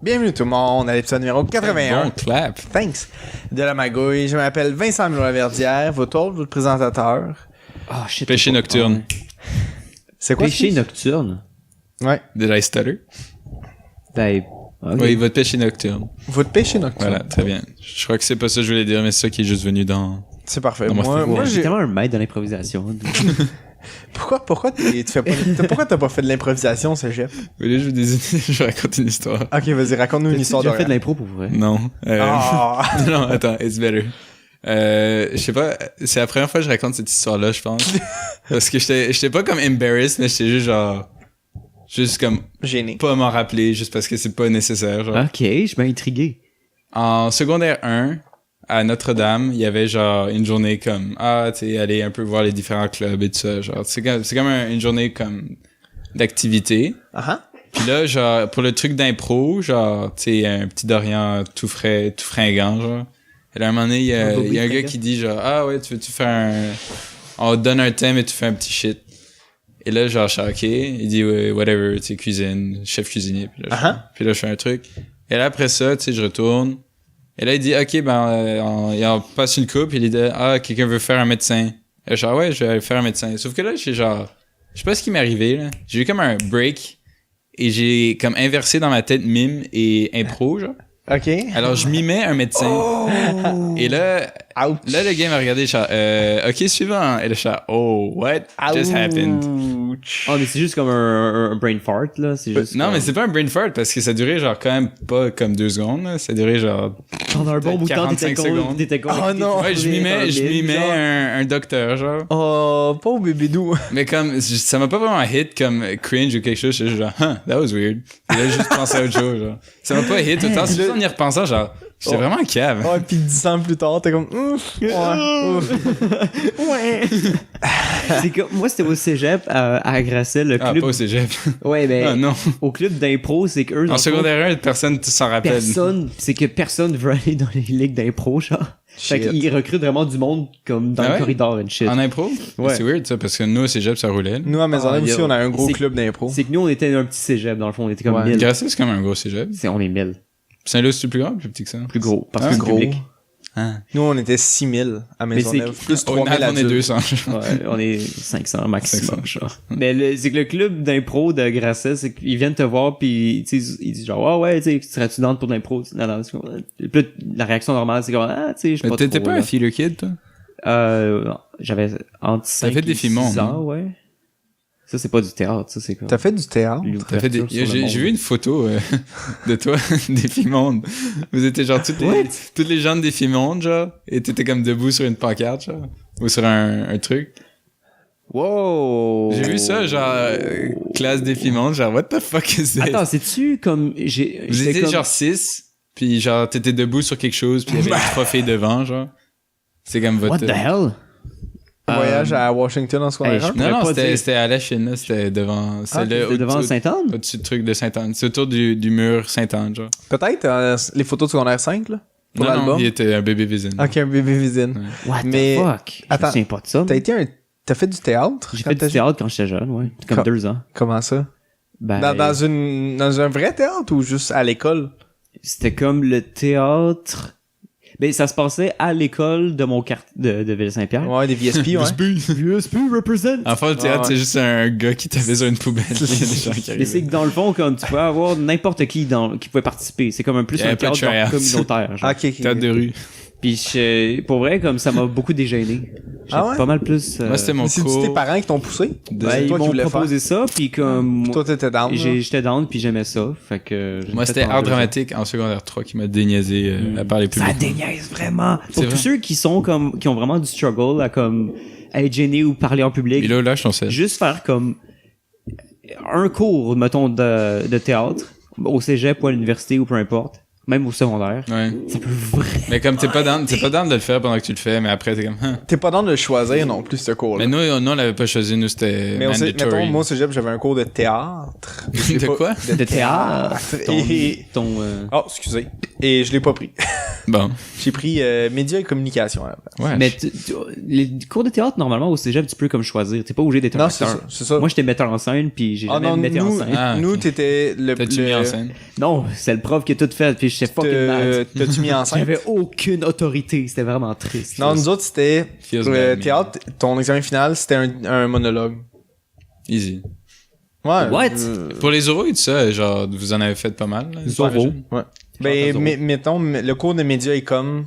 Bienvenue tout le monde à l'épisode numéro 81. Bon clap. Thanks. De la magouille. Je m'appelle Vincent Milo-Laverdière, votre hôte, votre présentateur. Ah, shit. Péché nocturne. C'est quoi Péché ce- nocturne? Ouais. Did I stutter? Ben, ok. Oui, votre péché nocturne. Votre péché nocturne. Voilà, très bien. Je crois que c'est pas ça que je voulais dire, mais c'est ça qui est juste venu dans... C'est parfait. Non, moi, Moi, c'est moi, J'ai j'ai... tellement un maître de l'improvisation. Pourquoi tu fais pas... Pourquoi t'as pas fait de l'improvisation, cégep? Vous voulez que je vous dise... je raconte une histoire? Ok, vas-y, raconte-nous une histoire J'ai de fait de l'impro pour vrai. Non. Ah! Non, attends, it's better. Je sais pas, c'est la première fois que je raconte cette histoire-là, je pense. Parce que j'étais pas comme embarrassed, mais j'étais juste genre... Juste comme... Gêné. Pas m'en rappeler, juste parce que c'est pas nécessaire, genre. Ok, je suis bien intrigué. En secondaire 1, à Notre-Dame, il y avait genre une journée comme tu sais, aller un peu voir les différents clubs et tout ça, genre c'est comme une journée comme d'activité. Puis là, genre pour le truc d'impro, genre tu sais un petit Dorian tout frais, tout fringant, genre. Et là, à un moment donné, il y a un gars qui dit genre ouais, tu veux-tu faire on te donne un thème et tu fais un petit shit. Et là, genre, je suis ok. Il dit, ouais, whatever, tu sais, cuisine, chef cuisinier. Puis là, je fais un truc. Et là, après ça, tu sais, je retourne. Et là, il dit, ok, il en passe une coupe. Il dit, quelqu'un veut faire un médecin. Et je suis ouais, je vais aller faire un médecin. Sauf que là, j'ai genre, je sais pas ce qui m'est arrivé, là. J'ai eu comme un break. Et j'ai comme inversé dans ma tête mime et impro, genre. Ok. Alors, je mimais un médecin. Oh! Et là, Ouch. là, le gars m'a regardé, genre, ok, suivant. Et là, je suis what just happened? Ouch. Oh, mais c'est juste comme un brain fart, là. C'est juste. Non, mais c'est pas un brain fart parce que ça durait genre quand même pas comme 2 secondes, là. Ça durait genre... Pendant un bon bout de temps, 45 secondes. t'étais con. Oh non. Ouais, je mimais un docteur, genre. Oh, pauvre bébédou. Mais comme, ça m'a pas vraiment hit comme cringe ou quelque chose. J'étais genre, that was weird. Et là, juste pensé à autre chose, genre. Ça m'a pas hit autant. C'est juste en y repensant, genre, j'étais vraiment cave. Oh, pis 10 ans plus tard, t'es comme... Ouais. C'est comme, moi, c'était au cégep à Grasset, le Ah, club. pas au cégep. Ouais, ben, Ah, non. au club d'impro, c'est qu'eux. En secondaire 1, personne s'en rappelle. C'est que personne veut aller dans les ligues d'impro, genre. Fait Shit. qu'ils recrutent vraiment du monde comme dans Ah le ouais? corridor and shit. En impro? Ouais. C'est weird, ça, parce que nous, au cégep, ça roulait. Nous, à Maisonneuve aussi, yo. on a un gros C'est- club d'impro. C'est que nous, on était un petit cégep, dans le fond. On était comme Ouais. 1000. Grasset, c'est comme un gros cégep. On est 1000. Saint-Lô, c'est plus grand ou plus petit que ça? Plus gros. Parce Ah, que c'est gros. public. Ah. Nous, on était 6000 à Maisonneuve. c'est- Plus Au 3000 NAP, on est adultes. 200. Ouais, on est 500 maximum, 500. genre. Mais c'est que le club d'impro de Grasset, c'est qu'ils viennent te voir pis tu sais, ils disent genre, ouais, tu sais, serais-tu down pour de l'impro? Non, non, c'est comme... Puis là, la réaction normale, c'est comme, tu sais, je sais Mais pas t'étais trop, pas là. un feeler kid, toi? J'avais entre 5 fait et des films, 6 ans, hein? ouais. Ça, c'est pas du théâtre, ça, c'est comme... T'as fait du théâtre? T'as fait des... l'ouverture sur le J'ai monde. vu une photo de toi, des filles mondes. Vous étiez genre toutes les gens de Défi Monde, genre, et t'étais comme debout sur une pancarte, genre, ou sur un truc. Wow! J'ai vu ça, genre, classe Défi Monde, genre, what the fuck is this? Attends, c'est-tu comme... Vous j'étais étiez comme... genre 6, puis genre, t'étais debout sur quelque chose, puis il y avait 3 filles devant, genre. C'est comme votre... What the hell? Voyage à Washington en secondaire Hey, 1? je- Non, non, pourrais pas dire. c'était à la Chine, là, c'était devant... C'était devant Sainte-Anne? Au-dessus du truc de Sainte-Anne. C'est autour du mur Sainte-Anne, genre. Peut-être les photos de secondaire 5, là? Pour Non, non, l'album? il était un bébé visine. Ok, un bébé visine. What Mais- the fuck? Je Attends, me souviens pas de ça. T'as fait du théâtre? J'ai quand fait t'as- du théâtre quand j'étais jeune, ouais. Comme Quand- 2 ans. Comment ça? Ben, Dans un vrai théâtre ou juste à l'école? c'était comme le théâtre... Ben, ça se passait à l'école de mon quartier de Ville-Saint-Pierre. Ouais, des VSP, ouais. VSP represent! Enfin, le théâtre, Ouais. c'est juste un gars qui tapait sur une poubelle. Il y a des gens qui Mais arrivaient. c'est que dans le fond, comme tu pouvais avoir n'importe qui qui pouvait participer. C'est comme un plus Il y avait un pas de théâtre genre tryouts. communautaire. Genre. Ok, ok. Théâtre de rue. Puis pour vrai, comme ça m'a beaucoup dégêné. J'étais Ah ouais? pas mal plus... Moi, c'était mon C'est-tu cours. tes parents qui t'ont poussé? de- Ben, ils toi qui m'ont voulais proposé ça, puis comme... Toi, t'étais down, là? J'étais down, puis j'aimais ça. Fait que... j'ai Moi, fait c'était pendant art 2 ans. dramatique en secondaire 3 qui m'a déniaisé à parler Ça public. déniaise vraiment. C'est Pour tous vrai. ceux qui sont comme... qui ont vraiment du struggle à comme... à être gêné ou parler en public, Et là, lâche ton sel. juste faire comme... un cours, mettons, de théâtre, au cégep ou à l'université ou peu importe, même au secondaire, Ouais. ça peut Mais comme t'es pas down de le faire pendant que tu le fais, mais après t'es comme... Hein. T'es pas dans de le choisir non plus, ce cours-là. Mais nous on l'avait pas choisi, nous c'était Mais mandatory. mettons, moi au cégep, j'avais un cours de théâtre. De quoi? De théâtre. Oh, excusez. Et je l'ai pas pris. Bon. J'ai pris médias et communication. Ouais. Mais les cours de théâtre, normalement, au cégep, tu peux comme choisir. T'es pas obligé d'être un Non, acteur. c'est ça. Moi, j'étais metteur en scène, puis j'ai jamais metté en scène. Ah, nous ok. t'étais le... T'as-tu mis en scène? Non, c'est le prof qui a tout fait, puis j'étais fucking mad. T'as-tu mis en scène? J'avais aucune autorité, c'était vraiment triste. Non, nous autres, c'était... Feels bad, théâtre, ton examen final, c'était un monologue. Easy. Ouais. What? Pour les oraux et tout ça, genre, vous en avez fait pas mal. Là, Zorro. Ouais. Ben, Zorro. mettons, le cours de médias et com,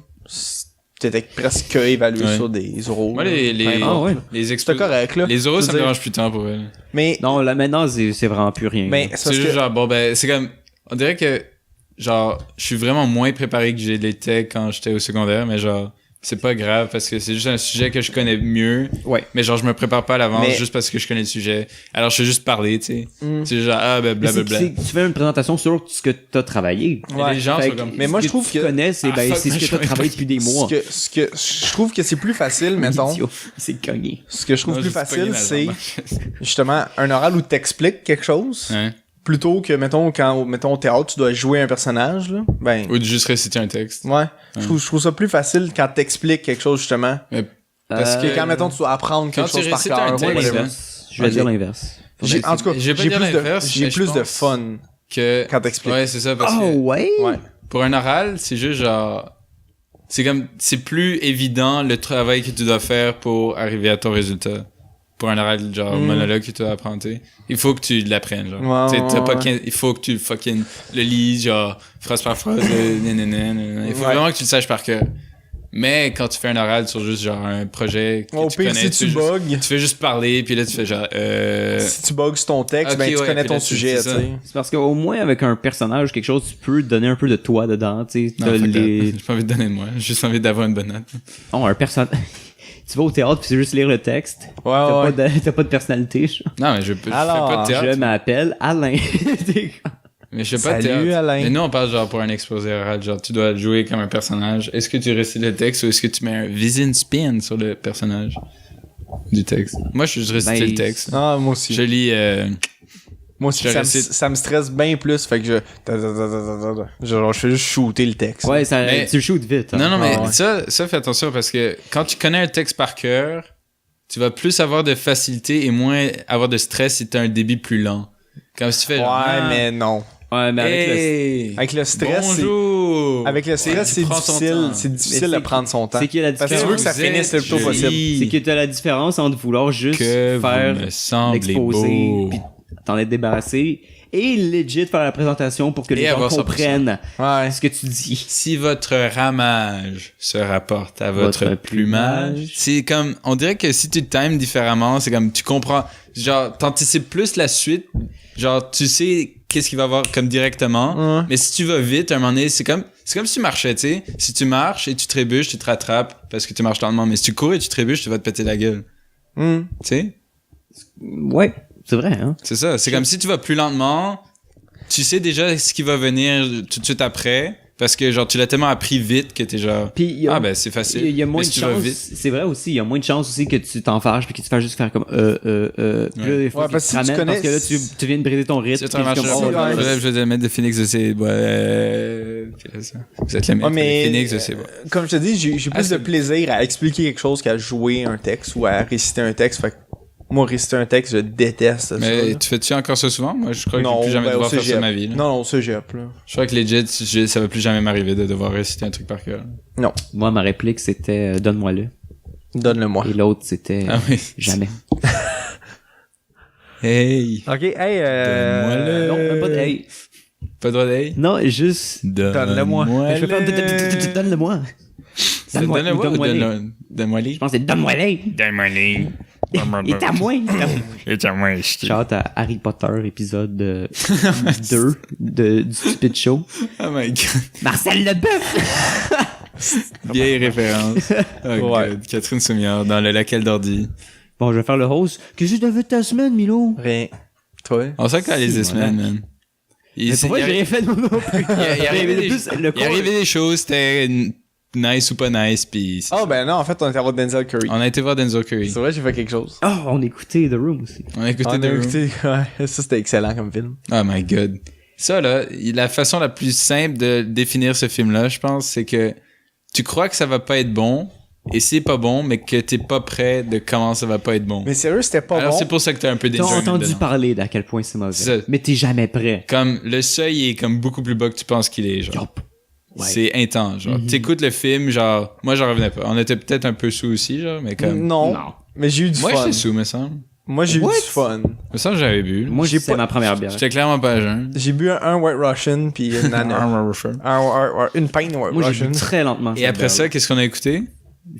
t'étais presque évalué Ouais. sur des oraux. Moi, les Ah ouais. C'était correct, là. Les oraux, Je ça veux me dire. dérange plus tant pour elle. Mais, Non, là, maintenant, c'est vraiment plus rien. mais C'est juste genre, bon, ben, c'est comme, on dirait que, genre, je suis vraiment moins préparé que je l'étais quand j'étais au secondaire, mais genre, c'est pas grave parce que c'est juste un sujet que je connais mieux. Ouais. Mais genre, je me prépare pas à l'avance Mais- juste parce que je connais le sujet. Alors, je fais juste parler, tu sais. Mm. C'est genre, ah, ben, Mais c'est- blablabla. tu fais une présentation sur ce que t'as travaillé. Mais les gens Fait sont que comme, Mais moi, ce je trouve tu que- connais, c'est Ah, ben, fuck, c'est ce que je t'as vais travaillé pas- depuis des mois. ce que je trouve que c'est plus facile, mettons. Idiot. Il s'est cogné. Ce que je trouve Non, plus j'ai pogné facile, la c'est jambe. justement un oral où t'expliques quelque chose. Hein? Plutôt que, mettons, mettons, au théâtre, tu dois jouer un personnage, là. Ben, Ou de juste réciter un texte. ouais. Je trouve ça plus facile quand t'expliques quelque chose, justement. Mais parce Que que quand, mettons, tu dois apprendre quelque quand tu chose par récites cœur. un ou texte, whatever. L'inverse. Je vais Ok. dire l'inverse. En tout cas, Je vais pas j'ai dire plus l'inverse, de, j'ai mais je plus de pense fun que... quand t'expliques. Ouais, c'est ça, parce Oh, que ouais? Ouais. pour un oral, c'est juste genre... C'est comme... C'est plus évident le travail que tu dois faire pour arriver à ton résultat. Pour un oral, genre, monologue que tu dois apprendre, tu sais. Il faut que tu l'apprennes, genre. Ouais, Tu sais, t'as ouais, pas ouais. 15 il faut que tu fucking le lises, genre, phrase par phrase, nanana. Il faut Ouais. vraiment que tu le saches par cœur. Mais quand tu fais un oral sur juste, genre, un projet que Au tu pire, connais, si tu tu fais juste- bugs, tu fais juste parler, puis là, tu fais genre, si tu bugs sur ton texte, Ok, ben, tu ouais, connais puis ton là, c'est sujet, tu ça. sais. C'est parce qu'au moins, avec un personnage, quelque chose, tu peux donner un peu de toi dedans, tu sais. Non, T'as fuck that. les... J'ai pas envie de donner de moi. J'ai juste envie d'avoir une bonne note. Non, un personnage... Tu vas au théâtre puis c'est juste lire le texte. Ouais, T'as pas de personnalité. Non, mais je fais Alors, pas de théâtre. Je m'appelle Alain. Mais je fais pas de Salut, théâtre. Alain. Mais nous, on parle genre pour un exposé oral. Genre, tu dois jouer comme un personnage. Est-ce que tu récites le texte ou est-ce que tu mets un vision spin sur le personnage du texte? Moi, je récite Ben, le texte. Ah, moi aussi. Je lis, Moi aussi, je ça récite. me stresse bien plus, fait que je fais juste shooter le texte. Ouais, ça, Mais- tu le shootes vite. hein. Non, non, mais Ah, ouais. ça, fais attention parce que quand tu connais un texte par cœur, tu vas plus avoir de facilité et moins avoir de stress si t'as un débit plus lent. Comme si tu fais Ouais, genre, ah, mais non. Ouais, mais avec le... hey, Avec le stress, bonjour. Avec le stress, c'est Tu prends ton difficile. temps. C'est Mais difficile c'est- de prendre son temps. C'est qu'il y a la Parce que tu veux que ça Vous êtes finisse le plus tôt possible. jolis. C'est que t'as la différence entre vouloir juste Que faire vous me semblez l'exposé beau. puis t'en être débarrassé et legit faire la présentation pour que les Et gens avoir 100%. comprennent Ouais. ce que tu dis. Si votre ramage se rapporte à votre, Votre plumage, plumage. c'est comme, on dirait que si tu times différemment, c'est comme, tu comprends, genre, t'anticipes plus la suite, genre, tu sais qu'est-ce qu'il va y avoir comme directement, Ouais. mais si tu vas vite, à un moment donné, c'est comme si tu marchais, tu sais. Si tu marches et tu trébuches, tu te rattrapes parce que tu marches lentement, mais si tu cours et tu trébuches, tu vas te péter la gueule. Hmm. Tu sais? Ouais, c'est vrai, hein. C'est ça. C'est comme si tu vas plus lentement, tu sais déjà ce qui va venir tout de suite après, parce que genre tu l'as tellement appris vite que t'es genre Puis il y a, ah ben c'est facile. il y a moins Mais de si tu vas chance. vite. C'est vrai aussi, il y a moins de chance aussi que tu t'en fâches puis que tu fasses juste faire comme Puis là, il faut Ouais, que parce tu que te si tu ramènes parce que là connais- tu viens de briser ton rythme. Si tu puis marches c'est comme, ouais, je vais te mettre de Phoenix de ses bois. Vous êtes les mecs Ouais, mais, de Phoenix de ses bois. Comme je te dis, j'ai plus c'est- de plaisir à expliquer quelque chose qu'à jouer un texte ou à réciter un texte. Fait que moi, réciter un texte, je déteste ça. Mais là. tu fais-tu encore ça souvent? Moi je crois que je Non, vais plus jamais ben, au devoir faire ça de cégep. ma vie. Là. Non, au cégep, là. Je crois que legit, ça va plus jamais m'arriver de devoir réciter un truc par cœur. Non. Moi, ma réplique, c'était donne-moi-le. Donne-le-moi. Et l'autre, c'était Ah oui. jamais. Hey! Ok, hey, Donne-moi-le. Non, même pas de hey. Pas de droit d'hey? Non, juste. Donne-le-moi. Je vais faire donne-le-moi. Donne-le-moi ou donne-moi-les. donne-moi-les? Je pense que c'est donne-moi-les. Donne-moi-les. Il est à moi. Et à moi, Shout à Harry Potter, épisode 2 du Stupid Show. Oh my god. Marcel Leboeuf! Vieille référence. Oh Ouais. god. Catherine Soumière dans le Laquelle d'ordi. Bon, je vais faire le host. Qu'est-ce que tu as fait ta semaine, Milo? Rien. Toi? On sait qu'elle les Si, semaines, voilà. man. Il Mais pourquoi j'ai rien fait de mon non plus? il arrivait des, Plus, le il arrivait des choses, c'était nice ou pas nice, pis... Oh, ben non, en fait, on était à voir Denzel Curry. On a été voir Denzel Curry. C'est vrai, j'ai fait quelque chose. Oh, on écoutait The Room aussi. On a écouté On The a Room. écouté, ouais, ça c'était excellent comme film. Oh my god. Ça, là, la façon la plus simple de définir ce film-là, je pense, c'est que tu crois que ça va pas être bon, et c'est pas bon, mais que t'es pas prêt de comment ça va pas être bon. Mais sérieux, c'était pas Alors, bon. c'est pour ça que t'as un peu T'as d'enjoyment entendu dedans. parler d'à quel point c'est C'est mauvais. ça. Mais t'es jamais prêt. Comme, le seuil est comme beaucoup plus bas que tu penses qu'il est, genre. Yup. Ouais. C'est intense, genre. T'écoutes le film, genre, moi j'en revenais pas. On était peut-être un peu sous aussi, genre, mais comme... Non. Non. Mais j'ai eu du Moi fun. j'étais sous, me semble. Moi, j'ai eu What? du fun. Me semble que j'avais bu. Moi, J'ai c'est pas- ma première bière. J'étais clairement pas jeune. J'ai bu un White Russian puis une nana. Une pinte White Moi, j'ai Russian. bu très lentement. Et après ça, qu'est-ce qu'on a écouté?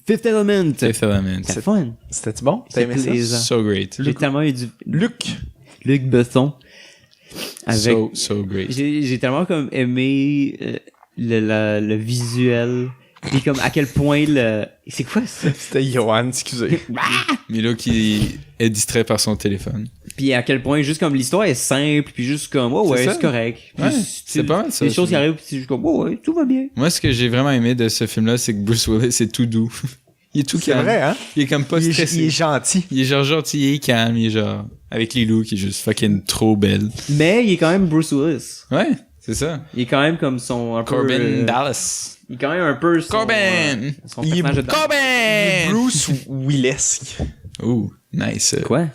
Fifth Element. Fifth Element. C'est fun. C'était-tu bon? T'as C'est aimé ça? plaisant. So great. J'ai tellement eu du Luc. Luc Besson. Avec So great. j'ai tellement comme aimé le visuel puis comme à quel point c'est quoi ça, C'était Johan, excusez. Milo qui est distrait par son téléphone. puis à quel point juste comme l'histoire est simple puis juste comme ouais ça. c'est correct. Puis Ouais, tu- c'est pas mal, ça, les choses je qui arrivent puis c'est juste comme ouais tout va bien. Moi, ce que j'ai vraiment aimé de ce film-là, c'est que Bruce Willis est tout doux. Il est tout C'est calme. vrai, hein? Il est comme pas Il stressé. est gentil. Il est genre gentil, il est calme, il est genre... Avec Lilou qui est juste fucking trop belle. Mais il est quand même Bruce Willis. Ouais, c'est ça. Il est quand même comme son un Corbin peu Dallas. il est quand même un peu son, Corbin! son Il est personnage de Corbin! Bruce Willesque. Ouh, nice. quoi?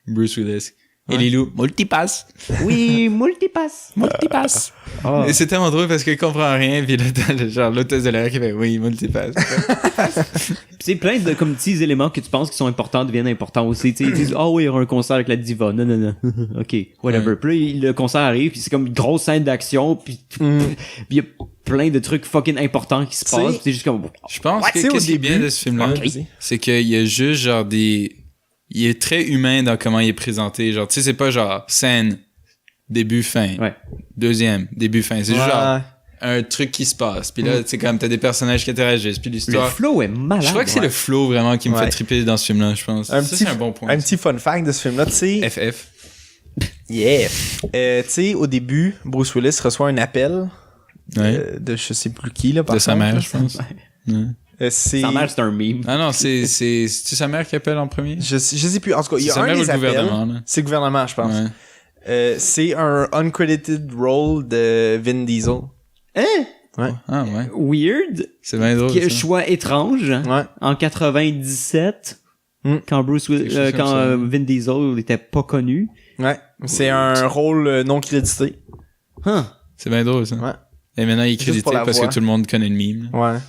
Bruce Willis. Et Ouais. Lilou, multipass. Oui, multipass. Multipass. Oh. Et c'est tellement drôle parce qu'il comprend rien, puis là, t'as genre l'hôtesse de l'air qui fait oui, multipass. C'est plein de comme petits éléments que tu penses qui sont importants deviennent importants aussi. Tu sais, ils disent ah oui, il y aura un concert avec la diva. Non non non. OK, whatever. Ouais. Puis là, le concert arrive, puis c'est comme une grosse scène d'action, puis il y a plein de trucs fucking importants qui se sais- passent. Puis c'est juste comme Je pense Ouais, que tu sais, au qu'est-ce qui est bien début- de ce film-là, Ok. c'est qu'il y a juste genre des... Il est très humain dans comment il est présenté. Genre, tu sais, c'est pas genre scène, début, fin. Ouais. Deuxième, début, fin. C'est juste Ouais. genre un truc qui se passe. Puis là, tu sais, comme t'as des personnages qui interagissent. Puis Le l'histoire... flow est malade. Je crois que c'est ouais. le flow vraiment qui me Ouais. fait triper dans ce film-là, je pense. Ça, c'est un bon point. Un petit fun fact de ce film-là, tu sais. FF. Yeah. Tu sais, au début, Bruce Willis reçoit un appel Ouais. de je sais plus qui, là, par De sa contre, mère, là. je pense. Ouais. C'est... Sa mère, c'est un meme. Ah non, c'est sa mère qui appelle en premier? Je sais plus. En tout cas, il y C'est a sa un mère ou des le appels. gouvernement, là? C'est le gouvernement, je pense. Ouais. C'est un uncredited role de Vin Diesel. Hein? Ah ouais. Weird. C'est bien drôle, Quel ça. choix étrange. Ouais. En 97, quand Bruce Willis, Quelque chose comme quand ça. Vin Diesel était pas connu. Ouais. C'est un rôle non crédité. Huh. C'est bien drôle, ça. Ouais. Et maintenant, il est Juste crédité pour la parce voix. que tout le monde connaît le meme. là. Ouais.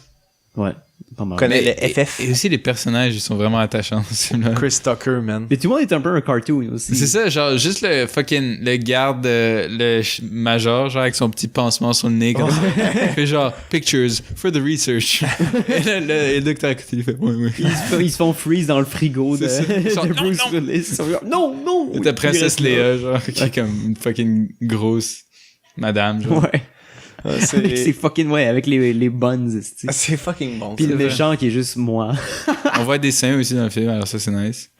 Ouais. Pas mal. Connais Mais- le FF. Et aussi, les personnages, ils sont vraiment attachants dans ce film-là. Chris Tucker, man. Mais tout le monde est un peu un cartoon aussi. C'est ça, genre, juste le fucking, le garde, major, genre, avec son petit pansement sur le nez, comme ça. Il fait genre, pictures for the research. Et là, le docteur à côté, il fait, ouais. Ils se font freeze dans le frigo de, C'est ça. Ils sont, de Bruce non. Willis. Ils sont genre, non, non! Et ta Il princesse reste là. Léa, genre, qui est comme une fucking grosse madame, genre. Ouais. Ouais, Avec ses fucking, ouais, avec les buns, esti. C'est fucking bon. Puis ça. le méchant qui est juste moi. On voit des seins aussi dans le film, alors ça, c'est nice.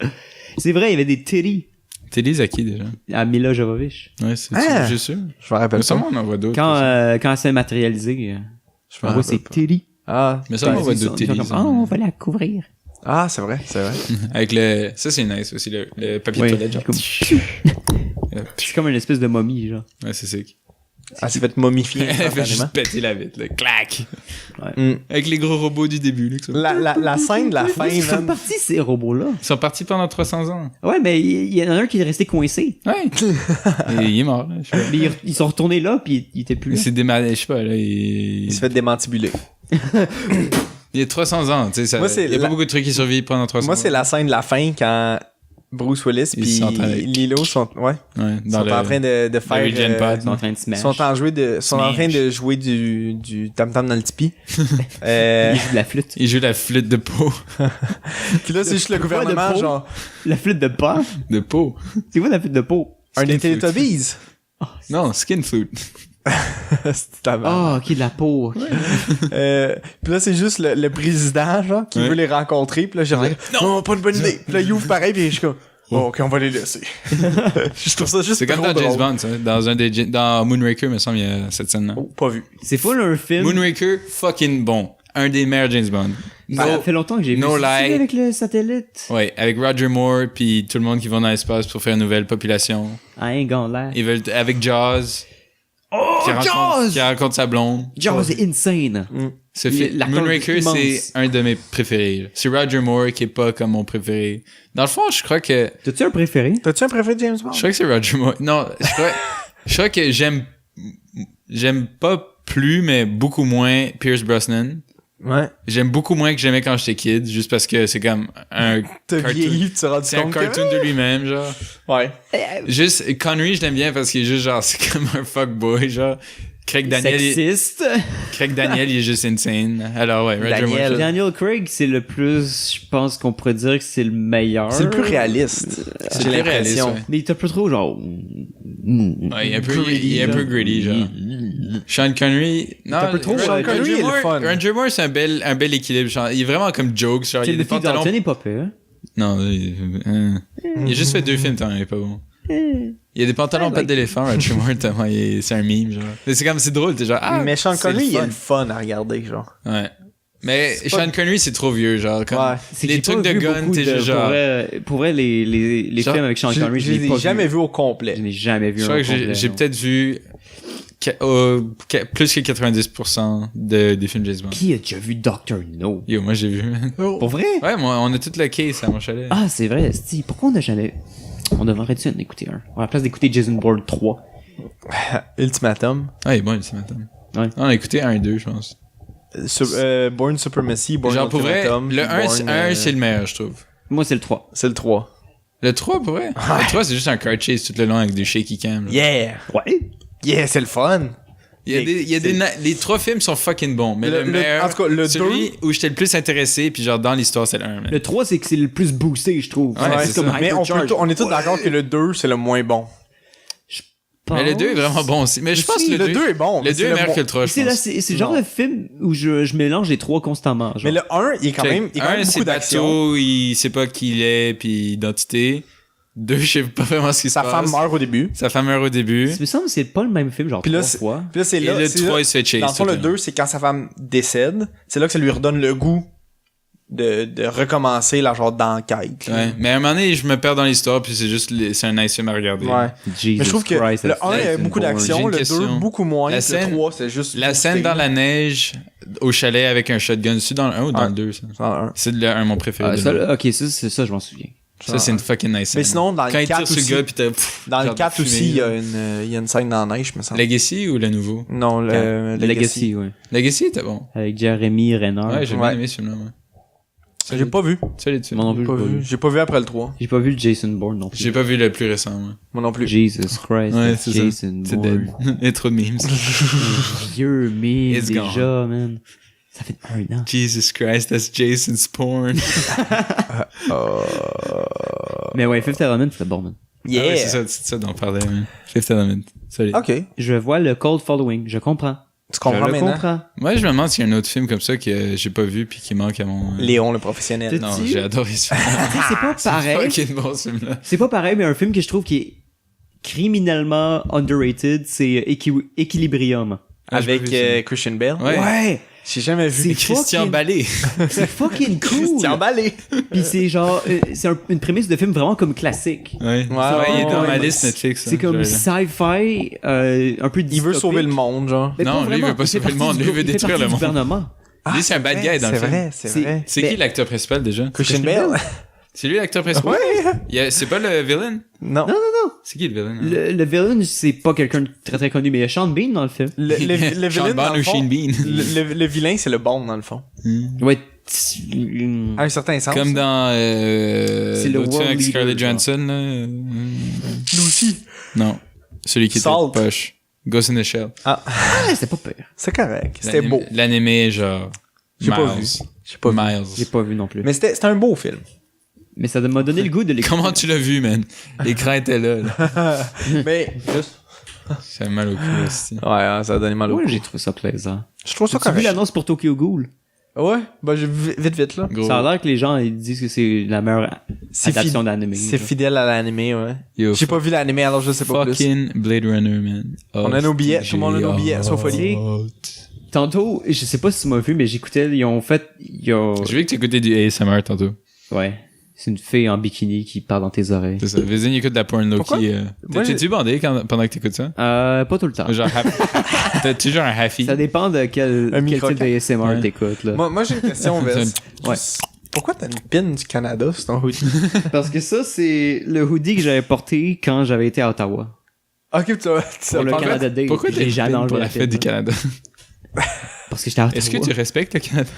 C'est vrai, il y avait des titties T'es les à qui, déjà? à Mila Jovovich. Ouais, c'est Ah! juste sûr. Je me rappelle Mais pas. sûrement, on en voit d'autres. Quand elle s'est matérialisée, Je me on voit rappelle ses pas. titties. Ah. Mais ça, on voit Ils sont- d'autres ils sont télés. comme, ah, on va la couvrir. Ah, c'est vrai, c'est vrai. Avec le... Ça, c'est nice aussi, le papier Ouais, de toilette, genre. comme- C'est comme une espèce de momie, genre. Ouais, c'est sick. Ah, c'est fait momifier. Elle fait instantanément. juste péter la vitre, là. Clac! Mm. Avec les gros robots du début, là. que ça- La scène de la fin, Ils sont man. partis, ces robots-là. Ils sont partis pendant 300 ans. Ouais, mais il y en a un qui est resté coincé. Ouais. Et il est mort, là. Je sais pas. Mais ils sont retournés là, puis il était plus Il là. s'est démarré, je sais pas, là. Il se fait démantibuler. Il y a 300 ans, tu sais. Ça... Moi, c'est Il y a la- pas beaucoup de trucs qui survivent pendant 300 ans. Moi, c'est la scène de la fin quand Bruce Willis Ils puis sont avec- Lilo sont, ouais, Ouais, dans sont le... en train de faire. Regen Pod. Ils sont en train de smash. sont en train de jouer du tam-tam dans le tipi. Ils jouent de la flûte. Il joue la flûte de peau. Puis là, c'est juste le Pourquoi de gouvernement, peau? genre, La flûte de pas. De peau. C'est quoi la flûte de peau? un Skin des flute. Teletubbies. Non, skin flute. C'est ta merde. Ah, ok, de la peau. ok. Puis là, c'est juste le président, genre, qui Ouais. veut les rencontrer. Puis là, j'ai dit, non, pas une bonne idée. Puis là, il ouvre pareil, puis je suis comme, oh, ok, on va les laisser. Je trouve ça juste C'est comme trop dans James drôle. Bond, ça. Dans Moonraker, me semble, il y a cette scène-là. Oh, pas vu. C'est full un film. Moonraker, fucking bon. un des meilleurs James Bond. Ça fait longtemps que j'ai vu No ça. lie. C'est avec le satellite. Ouais, avec Roger Moore puis tout le monde qui va dans l'espace pour faire une nouvelle population. I ain't gonna lie. Ils veulent avec Jaws. Oh, Qui rencontre sa blonde. Jaws est insane. L'acteur Moonraker, est immense. c'est un de mes préférés. C'est Roger Moore qui est pas comme mon préféré. Dans le fond, je crois que T'as-tu un préféré? T'as-tu un préféré de James Bond? je crois que c'est Roger Moore. Non, je crois que j'aime pas plus mais beaucoup moins Pierce Brosnan. Ouais. J'aime beaucoup moins que j'aimais quand j'étais kid, juste parce que c'est comme un T'as cartoon. vieilli, tu te rends C'est un compte cartoon de lui-même, genre. Ouais. Juste, Connery, je l'aime bien parce qu'il est juste genre, c'est comme un fuckboy, genre. Craig Daniel, Sexiste. il est juste insane. Alors ouais, Roger Daniel. Moore. Daniel Craig, c'est le plus, je pense qu'on pourrait dire que c'est le meilleur. C'est le plus réaliste. C'est J'ai le plus l'impression. réaliste, Mais il est un peu trop genre... Ouais, il est un peu greedy, genre. Sean Connery, non, un peu trop, Sean Connery est le fun. Roger Moore, c'est un bel équilibre, genre, il est vraiment comme jokes, genre, il C'est a le des film pantalons. d'Anthony pas pire. Non, il a juste fait 2 films, tant il est pas bon. Il y a des pantalons pas d'éléphant, Roger Moore, tellement c'est un meme, genre. Mais c'est drôle, t'es genre, Mais Sean c'est le Connery, il fun. est le fun à regarder, genre. Ouais. Mais Sean Connery, c'est trop vieux, genre, comme, Ouais. C'est que les j'ai trucs pas de vu gun, beaucoup t'es juste genre, Pour vrai, les Genre, films avec Sean Connery, Je les ai jamais vus au complet. Je n'ai jamais vu je un crois que complet, j'ai non. peut-être vu plus que 90% des films James Bond. Qui a déjà vu Dr. No? Yo, moi j'ai vu. Pour vrai? Ouais, moi, on a toute le case à mon chalet. Ah, c'est vrai, Steve. Pourquoi on n'a jamais... On devrait-tu en écouter un? À la place d'écouter Jason Bourne 3. Ultimatum. Ah, il est bon, Ultimatum. Ouais. On a écouté 1 et 2, je pense. Bourne Supremacy, Bourne Genre, pour vrai, Ultimatum. le 1, Bourne, c'est le meilleur, je trouve. Moi, c'est le 3. C'est le 3. Le 3, pour vrai? Le 3, c'est juste un car chase tout le long avec des shaky cam. Là. Yeah! Ouais. Yeah, c'est le fun! Les 3 films sont fucking bons, mais le meilleur, en tout cas, le celui où j'étais le plus intéressé, puis genre dans l'histoire, c'est le 1. Le 3, c'est que c'est le plus boosté, je trouve. Ouais, c'est comme ça. Mais hypercharge. on est tous d'accord que le 2, c'est le moins bon. Mais le 2 est vraiment bon aussi. Mais je pense que le 2 est bon. Le 2 est meilleur que le 3, je pense. C'est le genre de film où je mélange les 3 constamment. Genre. Mais le 1, il est quand même c'est beaucoup d'action. bateau, il sait pas qui il est, puis identité. 2, je sais pas vraiment ce qui se Sa passe. femme meurt au début. Sa femme meurt au début. Il me semble que c'est pas le même film, genre Puis là, 3 fois. Puis là, c'est Et là. le c'est 3, là- il se fait chase. Dans le fond, tout le long. 2, c'est quand sa femme décède. C'est là que ça lui redonne le goût de recommencer la genre d'enquête. là. Ouais. Mais à un moment donné, je me perds dans l'histoire, puis c'est juste, c'est un nice film à regarder. Ouais. Jesus Mais je trouve que Christ, le 1, il y a Jason beaucoup Bourne. J'ai d'action. une Le 2, question. beaucoup moins. La Le scène- 3, c'est juste. La scène dans la neige, au chalet avec un shotgun, c'est dans le 1 ou dans Ouais. le 2, ça? Dans le 1. C'est le 1, mon préféré. Ah, de ça, loin. ok, ça, je m'en souviens. Ça, c'est une fucking nice scène. Mais sinon, dans Quand le il tire 4 sur le aussi. gars, pis t'as... Dans le genre 4 de aussi, fumée, il y là. a une scène dans la neige, me semble. Legacy ou le nouveau? Non, le Legacy, ouais. Legacy était bon. Avec Jeremy Renner. Ouais, j'ai bien Ouais. aimé ce film-là, ouais. J'ai pas vu. Salut, tu Moi non plus, J'ai pas vu. J'ai pas vu après le 3. J'ai pas vu le Jason Bourne non plus. J'ai pas vu le plus récent, moi. Moi non plus. Jesus Christ, Ouais, that's c'est ça. Jason C'est Bourne. dead. Il y a trop de memes. Vieux meme It's déjà, man. Ça fait 1 an. Jesus Christ, that's Jason's porn. Mais ouais, Fifth Element, c'est bon, man. Yeah! Ah ouais, c'est ça dont on parlait, man. Fifth Element. Salut. Ok. Je vois le Cold Following, je comprends. Tu comprends je le maintenant? comprends. Moi, je me demande s'il y a un autre film comme ça que j'ai pas vu puis qui manque à mon... Léon, le professionnel. Non, Tu- j'ai adoré ce film. C'est pas pareil. Fucking bon, ce film-là. C'est pas pareil, mais un film que je trouve qui est criminellement underrated, c'est Equilibrium. Ah, j'ai pas Avec vu ça. Christian Bale. Ouais. J'ai jamais vu. C'est Christian fucking- Ballet. C'est fucking cool. Christian Bale. Puis c'est genre, c'est une prémisse de film vraiment comme classique. Ouais. Ouais, il est dans ouais, ma ouais. liste Netflix. C'est hein, comme je- sci-fi, un peu Il veut dystopique. sauver le monde, genre. Mais Non, pas lui, il vraiment, veut pas fait sauver le partie monde, du- lui, il veut fait détruire partie le du monde. gouvernement. Lui, c'est un bad guy dans le C'est film. vrai, c'est vrai. C'est Mais- qui l'acteur principal déjà? Christian Bale? C'est lui l'acteur principal? Ouais. C'est pas le villain? Non. C'est qui le villain? hein? Le villain, c'est pas quelqu'un de très très connu, mais il y a Sean Bean dans le film. Le Sean vilain, dans Bond le ou fond, Sheen Bean? le vilain, c'est le bon, dans le fond. Ouais. À un certain sens. Comme dans C'est le l'autre film world avec Scarlett leader, Johansson, là. Lucy. Non. Celui qui était Salt. poche. Ghost in the Shell. Ah, c'est pas pire. C'est correct. C'était beau. L'animé, genre. J'ai pas Miles. vu. J'ai pas vu. Miles. J'ai pas vu non plus. Mais c'était un beau film. Mais ça m'a donné le goût de l'écouter. Comment tu l'as vu, man? L'écran était là, là. Mais, Ça fait mal au cou, aussi. ouais, ça a donné mal au Ouais, cou. j'ai trouvé ça plaisant. Je trouve ça Tu as vu correct. l'annonce pour Tokyo Ghoul? Ouais, bah, j'ai vu vite, là. Gros. Ça a l'air que les gens ils disent que c'est la meilleure C'est adaptation fi- d'anime. C'est fidèle à l'animé, ouais. Yo, J'ai pas vu l'animé, alors je sais pas plus. fucking Blade Runner, man. On a nos billets, tout le monde a nos billets, sauf Oli. Tantôt, je sais pas si tu m'as vu, mais j'écoutais, ils ont... J'ai vu que tu écoutais du ASMR tantôt. Ouais. C'est une fille en bikini qui parle dans tes oreilles. C'est ça. Vas-y, écoute de la porn Loki. T'es-tu bandé pendant que t'écoutes ça? Pas tout le temps. Genre, t'as-tu genre un happy? Ça dépend de quel type de ASMR t'écoutes, là. Moi j'ai une question, Vez. Ouais. Pourquoi t'as une pin du Canada sur ton hoodie? Parce que ça, c'est le hoodie que j'avais porté quand j'avais été à Ottawa. Ok, tu Pour le Canada Day. Pourquoi J'ai t'es jamais jamais enlevé pour la la fête pin, du là. Canada? Parce que j'étais à Ottawa. Est-ce que tu respectes le Canada?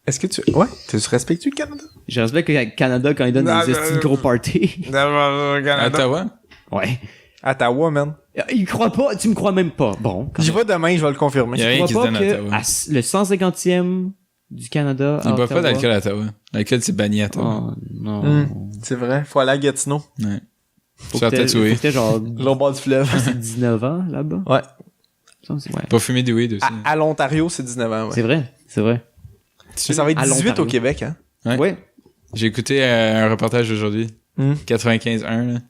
Est-ce que tu... Ouais, tu respectes-tu le Canada? Je respecte le Canada quand ils donnent Non, des estis de gros parties. À Ottawa? Ouais. Ottawa, man. Il croit pas, tu me crois même pas. Bon. J'y vais demain, je vais le confirmer. Il y a rien Tu qui se crois donne pas à que Ottawa. le 150e du Canada à Ils boivent pas Ottawa- d'alcool à Ottawa. L'alcool, c'est banni à Ottawa. Oh, non. C'est vrai, faut aller à Gatineau. Ouais. Faut Faire que t'aies- tatouer. faut que t'aies genre L'autre bord du fleuve. c'est 19 ans là-bas. Ouais. Ça, c'est ouais. Pour fumer du weed aussi. À l'Ontario, c'est 19 ans, ouais. C'est vrai, c'est vrai. Mais ça va être À 18 au l'Ontario. Québec, hein. Ouais. J'ai écouté un reportage aujourd'hui. Hmm. 95.1, là.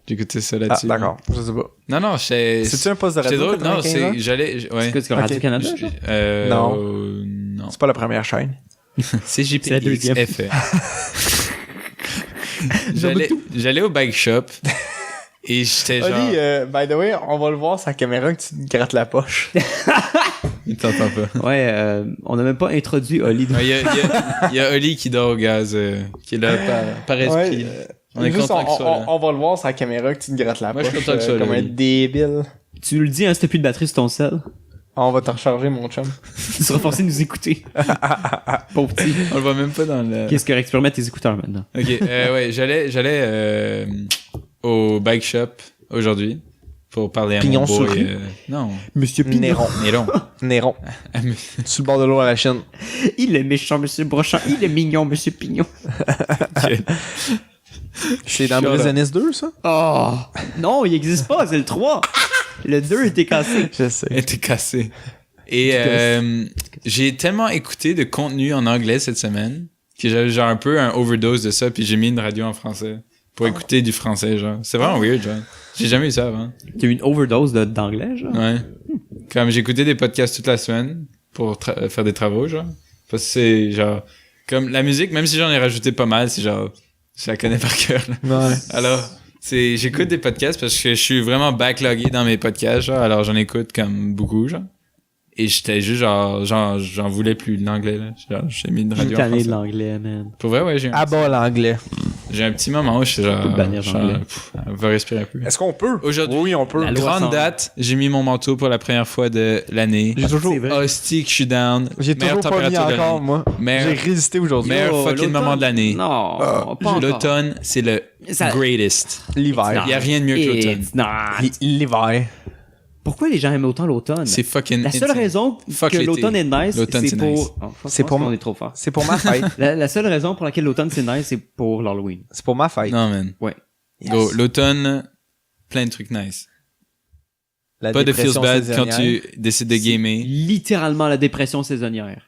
J'ai écouté ça Ah, là-dessus. d'accord, je sais pas. Non, C'est-tu un poste de C'était radio? drôle. Non, 95 ans? j'allais, ouais. C'est quoi, c'est Radio-Canada? Je- genre? Non. C'est pas la première chaîne. C'est la deuxième. JPXFR. J'allais au bike shop et j'étais genre... Oli, by the way, on va le voir sur la caméra que tu te grattes la poche. Il t'entend pas. Ouais, on n'a même pas introduit Oli. Il y a Oli qui dort au gaz, qui est là par esprit. Ouais, On est juste, content que ça, là. on va le voir sur la caméra que tu te grattes la Moi, poche. je suis content que ça, comme là, un oui. débile. Tu nous le dis, hein, si t'as plus de batterie sur ton cell, On va te recharger, mon chum. tu seras forcé de nous écouter. Pauvre petit. On le voit même pas dans le... Qu'est-ce que expérimente tes écouteurs maintenant? Ok, ouais, j'allais au bike shop aujourd'hui pour parler à Pignon mon boy. sur rue? Non, Monsieur Néron. Néron. Néron. Sur le bord de l'eau à la chaîne. Il est méchant, Monsieur Brochant. Il est mignon, Monsieur Pignon. C'est dans Shut up. Brisonnis 2, ça? Oh! Non, il existe pas, c'est le 3. Le 2 était cassé. Je sais. Elle était cassée. Et j'ai tellement écouté de contenu en anglais cette semaine que j'avais genre un peu un overdose de ça, puis j'ai mis une radio en français pour écouter du français, genre. C'est vraiment weird, genre. J'ai jamais eu ça avant. T'as eu une overdose d'anglais, genre? Ouais. Comme j'écoutais des podcasts toute la semaine pour faire des travaux, genre. Parce que c'est genre... Comme la musique, même si j'en ai rajouté pas mal, c'est genre... Je la connais par cœur, là. Ouais. Alors, j'écoute des podcasts parce que je suis vraiment backlogué dans mes podcasts, genre. Alors, j'en écoute comme beaucoup, genre. Et j'étais juste genre, j'en voulais plus de l'anglais, là. Genre, j'ai mis une radio en Tanné de français. l'anglais, man. Pour vrai, ouais, À bas l'anglais. j'ai un petit moment où je suis genre... peut bannir genre, l'anglais. on va respirer un peu. Est-ce qu'on peut? Aujourd'hui, Oui, on peut. La loi grande semble. date, j'ai mis mon manteau pour la première fois de l'année. J'ai toujours, C'est vrai. Hostie que je suis down. j'ai Meilleure toujours pas mis température de encore, l'année. moi. J'ai Meilleur, résisté aujourd'hui. meilleur Oh, fucking l'automne? moment de l'année. Non, pas encore. L'automne, c'est le Ça- greatest. L'hiver. Il y a rien de mieux que l'automne. It's not. L'hiver. Pourquoi les gens aiment autant l'automne? C'est fucking La seule insane. raison Fuck que l'été. l'automne est nice, L'automne, c'est c'est pour... nice. Oh, fuck, C'est je pour pense moi. qu'on est trop fort. C'est pour ma fête. La seule raison pour laquelle l'automne c'est nice, c'est pour l'Halloween. C'est pour ma fête. Non, man. Ouais. Go, l'automne, plein de trucs nice. La Pas de feels dépression bad quand saisonnière. tu décides de gamer. Littéralement la dépression saisonnière.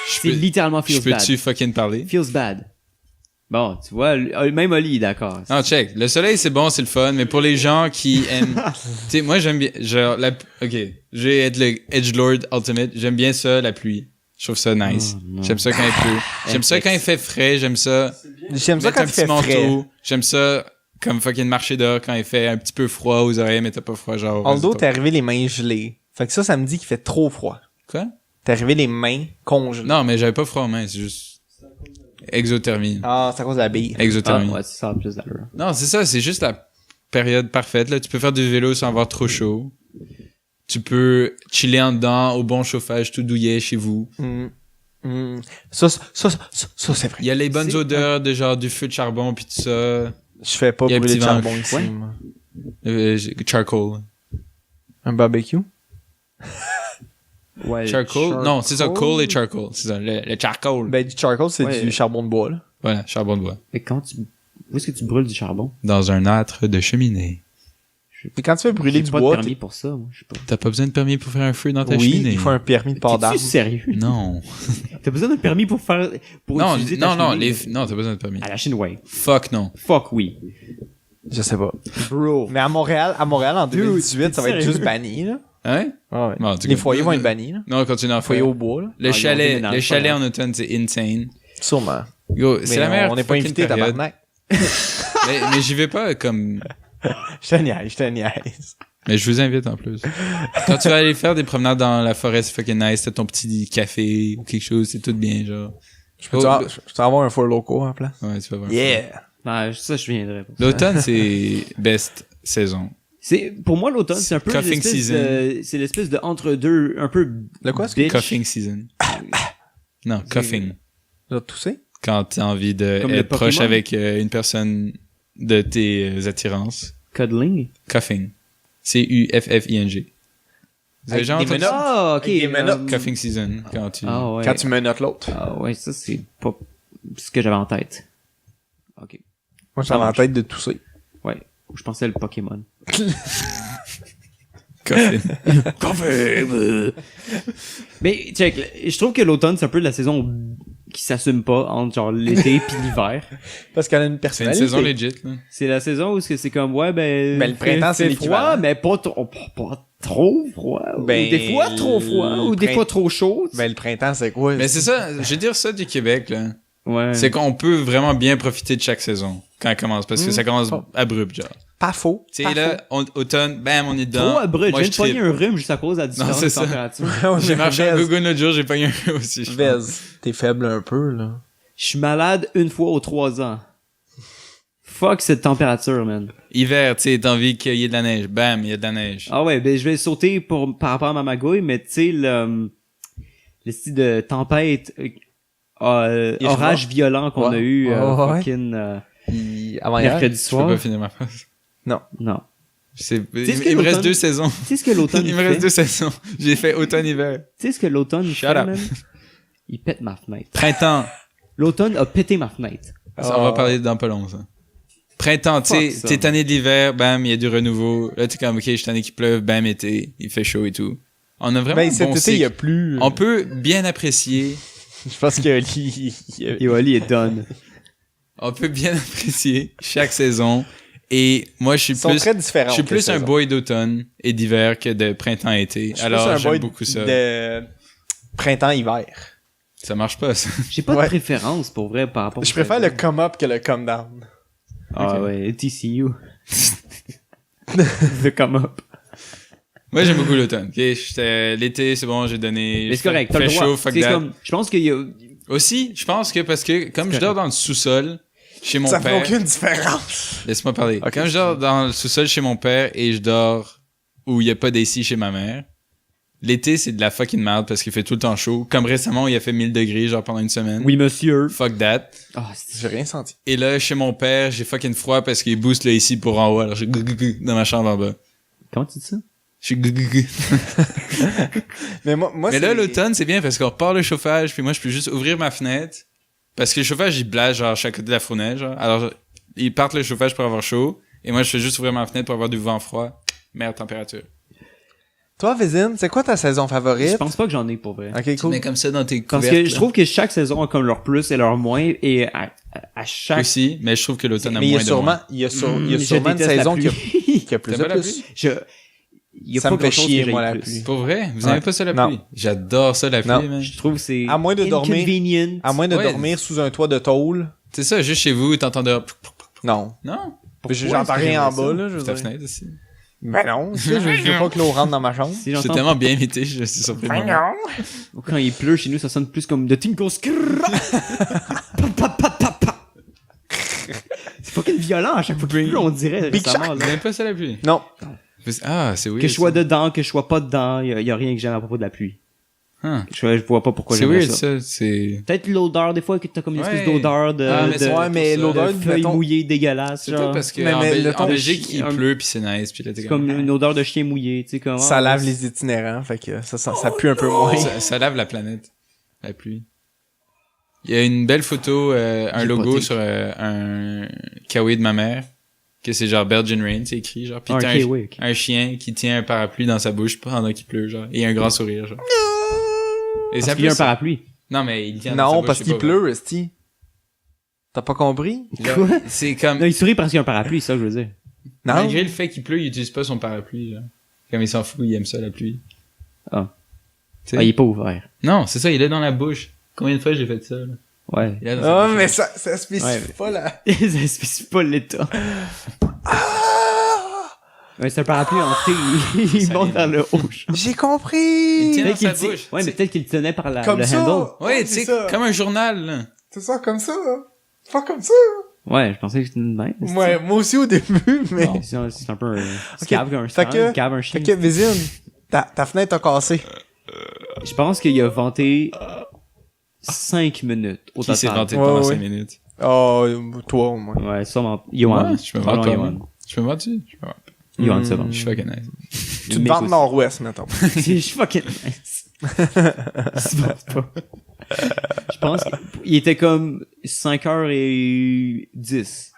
C'est littéralement Je feels bad. peux-tu fucking parler? Feels bad. Bon, tu vois, même Oli est d'accord. Non, check. Le soleil, c'est bon, c'est le fun, mais pour les gens qui aiment... tu sais, moi, j'aime bien... Genre, OK, je vais être le Edgelord Ultimate. J'aime bien ça, la pluie. Je trouve ça nice. Oh, non. J'aime ça quand il pleut. J'aime ça quand il fait frais. J'aime ça... J'aime ça mettre quand un il petit fait frais. manteau. J'aime ça comme fucking marcher dehors quand il fait un petit peu froid aux oreilles, mais t'as pas froid, genre... En le dos, vas-y, t'es arrivé les mains gelées. Fait que ça me dit qu'il fait trop froid. Quoi? T'es arrivé les mains congelées. Non, mais j'avais pas froid aux mains, c'est juste... Exothermie. Ah, c'est à cause de la bille. Exothermie. ouais, c'est ça, plus d'allure. Non, c'est ça, c'est juste la période parfaite, là. Tu peux faire du vélo sans avoir trop chaud. Tu peux chiller en dedans, au bon chauffage, tout douillet chez vous. Ça, c'est vrai. Il y a les bonnes C'est- odeurs de genre du feu de charbon pis tout ça. Je fais pas Il y a un brûler de petit charbon vent. ici. Ouais. moi. Charcoal. Un barbecue? Ouais, Charcoal? Non, c'est ça, coal et charcoal. C'est ça, le charcoal. Ben, du charcoal, c'est Ouais. du charbon de bois, là. Voilà, charbon de bois. Mais où est-ce que tu brûles du charbon? Dans un âtre de cheminée. Mais quand tu fais brûler J'ai du pas bois, de permis pour ça, moi, je sais pas. T'as pas besoin de permis pour faire un feu dans ta oui, cheminée. il faut un permis de port d'arbre. T'es-tu sérieux? Non. T'as besoin d'un permis pour Non, utiliser ta non, cheminée? non, t'as pas besoin de permis. À la Chine, ouais. Fuck non. Fuck oui. Je sais pas. Bro. Mais à Montréal, en 2018, ça va être sérieux? juste banni, là. Ah ouais? Ah ouais. Bon, en tout Les cas, foyers vont être bannis, là. Non, continue à Les foyers faire. au bois, là. Le ils ont chalet, déménagé, le chalet pas en automne, c'est insane. Sûrement. Yo, c'est Mais la meilleure on n'est pas fucking invité, période. tabarnak. Mais j'y vais pas comme... Je te niaise. Mais je vous invite en plus. Quand tu vas aller faire des promenades dans la forêt, c'est fucking nice, t'as ton petit café ou quelque chose, c'est tout bien, genre. Je peux avoir un four loco en place? Ouais, tu vas voir. Yeah! Ouais, ça, je viendrais pas. L'automne, c'est best saison. Pour moi, l'automne, c'est un peu Coughing season. c'est l'espèce de entre-deux, un peu Le quoi, bitch. Coughing season. Non, coughing. J'ai toussé? Quand t'as envie de Comme le être proche Pokémon. avec une personne de tes attirances. Cuddling. Coughing. C-U-F-F-I-N-G. Vous avez Avec jamais des entendu menottes. ça? Ah, ok. Avec des menottes. Coughing season. Quand tu... Ah ouais. Quand tu menottes l'autre. Ah ouais, ça, c'est pas ce que j'avais en tête. Ok. Moi, j'avais en tête de tousser. Ouais. Je pensais le Pokémon. Coughing. Mais, check, je trouve que l'automne, c'est un peu la saison qui s'assume pas entre genre l'été pis l'hiver. Parce qu'elle a une C'est une personnalité. saison legit, là. C'est la saison où c'est comme, ouais, ben Ben, le printemps, c'est fait l'équivalent. froid, mais pas trop froid. Ben, ou des fois trop froid, ou des le fois trop chaud. Ben, le printemps, c'est quoi? Mais c'est ça, je veux dire ça du Québec, là. Ouais. C'est qu'on peut vraiment bien profiter de chaque saison quand elle commence, parce que ça commence abrupt, genre. Pas faux. Tu sais, là, automne, bam, on est dedans. trop abrupt. Moi, Je viens de pogner trippe. un rhume juste à cause de la différence c'est de ça. température. J'ai marché à Google l'autre jour, j'ai pogné un rhume aussi, je pense. Vez, t'es faible un peu, là. Je suis malade une fois aux 3 ans. Fuck cette température, man. Hiver, tu sais, t'as envie qu'il y ait de la neige. Bam, il y a de la neige. Ah ouais, ben je vais sauter par rapport à ma magouille, mais tu sais, le style de tempête, orage violent qu'on a eu, fucking, Avant hier. mercredi Je peux soir. pas finir ma phrase. Non. Il ce que me reste l'automne- 2 saisons. Tu sais ce que l'automne Il me fait? reste 2 saisons. J'ai fait automne-hiver. Tu sais ce que l'automne fait, up. man? Il pète ma fenêtre. Printemps. L'automne a pété ma fenêtre. Ça, on va parler dans pas long, ça. Printemps, tu sais, Fuck ça. t'es tanné de l'hiver, bam, il y a du renouveau. Là, t'es comme, ok, je suis tanné qu'il pleuve, bam, été, il fait chaud et tout. On a vraiment Ben, un cet bon été, cycle. il y a plus... On peut bien apprécier, Je pense que Et Oli est done. on peut bien apprécier chaque saison. Et moi, je suis Ils sont plus, très différents. je suis plus un boy d'automne et d'hiver que de printemps-été. Alors, j'aime beaucoup ça. de printemps-hiver. Ça marche pas, ça. J'ai pas Ouais. de préférence, pour vrai, par rapport Je préfère le come-up que le come-down. Ah ouais, TCU. The come up. Moi, j'aime beaucoup l'automne. Ok, l'été, c'est bon, j'ai donné. Mais c'est correct, t'as fait le droit. chaud, fuck C'est that. comme, je pense qu'il y a, Aussi, je pense que parce que comme je correct. dors dans le sous-sol chez mon Ça fait père, aucune différence. laisse-moi parler. Ok. Quand je dors dans le sous-sol chez mon père et je dors où il y a pas d'AC chez ma mère, l'été c'est de la fucking merde parce qu'il fait tout le temps chaud. Comme récemment, il a fait 1000 degrés genre pendant une semaine. oui monsieur. Fuck that. Ah, c'est- J'ai rien senti. Et là, chez mon père, j'ai fucking froid parce qu'il booste le AC pour en haut. Alors j'ai dans ma chambre en bas. Comment tu dis ça? Je suis Mais moi Mais là, c'est- l'automne, c'est bien parce qu'on repart le chauffage, puis moi, je peux juste ouvrir ma fenêtre. Parce que le chauffage, il blase, genre, à chaque côté de la fournaise, genre. Alors, ils partent le chauffage pour avoir chaud, et moi, je fais juste ouvrir ma fenêtre pour avoir du vent froid. Meilleure température. Toi, Vézine, c'est quoi ta saison favorite? Je pense pas que j'en ai pour vrai. Ok, Tu cool. mets comme ça dans tes Parce couvertes. que je trouve que chaque saison a comme leur plus et leur moins, et à chaque... Aussi, mais je trouve que l'automne a Mais il y moins a de sûrement, moins. il y a sûrement je une déteste la saison qui a, pluie. qui a plus T'aimes de pas la plus. Il y a Ça pas me fait grand-chose chier, que moi, j'aille la plus. pluie. Pour vrai? Vous Ouais. aimez pas ça, la Non. pluie? J'adore ça, la Non. pluie, man. Je trouve que c'est À moins de dormir. inconvenient. À moins de Ouais. dormir sous un toit de tôle. C'est ça, juste chez vous, t'entends de... Non. Non? Pourquoi J'entends est-ce que rien en j'aimerais bas, là, je veux C'est ta dire. fenêtre aussi. Ben non, tu sais, je veux pas que l'eau rentre dans ma chambre. Si C'est j'entends tellement bien imité, je suis surpris. de Ben moi. non. quand il pleut chez nous, ça sonne plus comme de Tinkle C'est fucking violent à chaque fois qu'il pleut, on dirait Big récemment. Vous là. aimez pas ça, la pluie? Non. Ah, c'est weird. Que je sois ça. dedans, que je sois pas dedans, y a rien que j'aime à propos de la pluie. Huh. Je vois pas pourquoi C'est j'aimerais weird, ça. ça. C'est... Peut-être l'odeur, des fois, que t'as comme une espèce Ouais. d'odeur de, Ah, mais de, c'est Ouais, mais pour ça. l'odeur, de feuilles mettons, mouillées dégueulasses. C'est genre. pas parce que Mais- en, mais le en ton- Belgique, il un- pleut puis c'est nice puis là t'es C'est comme une odeur de chien mouillé, tu sais, comme... ça ah, lave c'est- les itinérants, fait que ça pue un peu moins. ça lave la planète, la pluie. Il y a une belle photo, un J'ai logo poté. sur un kawaii de ma mère, que c'est genre Belgian Rain, c'est écrit genre. Puis Ah, t'as ok, oui, ok. un chien qui tient un parapluie dans sa bouche pendant qu'il pleut genre, et un grand sourire genre. Et Parce ça qu'il y a un peut- parapluie. Non mais il tient dans sa Non, bouche, parce c'est qu'il pas pleut, esti. T'as pas compris? vrai. Quoi? C'est comme Non, il sourit parce qu'il y a un parapluie, ça, je veux dire. Non. malgré le fait qu'il pleut, il utilise pas son parapluie genre. Comme il s'en fout, il aime ça, la pluie. Ah. Tu sais? Ah, il est pas ouvert. Non, c'est ça, il est dans la bouche. Combien de fois j'ai fait ça, là? Ouais. Il est dans sa Ah, bouche, mais là. ça spécifie pas là. Ça spécifie pas l'état. Ouais, c'est un parapluie hanté. Il Ça monte vient. vers le haut. genre. J'ai Il compris! tient- Peut-être dans qu'il sa ti- bouche. Ouais, mais peut-être qu'il le tenait par Comme le ça! handle. Ouais, tu c'est sais, ça. comme un journal, là. C'est ça, comme ça. Pas comme ça. Ouais, je pensais que c'était une main. Ouais, moi aussi au début, mais... Non, c'est un peu un cave un Fait stand, que- un cave un chien. Fait que, Vizine, ta fenêtre a cassé. Je pense qu'il a vanté 5 minutes au Qui s'est total. vanté Ouais, pendant ouais. 5 minutes. Oh, toi au moins. Ouais, sûrement. Yohan. Ouais, je me vends Probablement quand même. Yohan. Je me vends dessus. Je me vends. Yohan, c'est bon. Je suis fucking nice. Tu te vends nord-ouest, mettons. Je suis fucking nice. C'est bon, c'est pas. Je pense qu'il était comme 5h10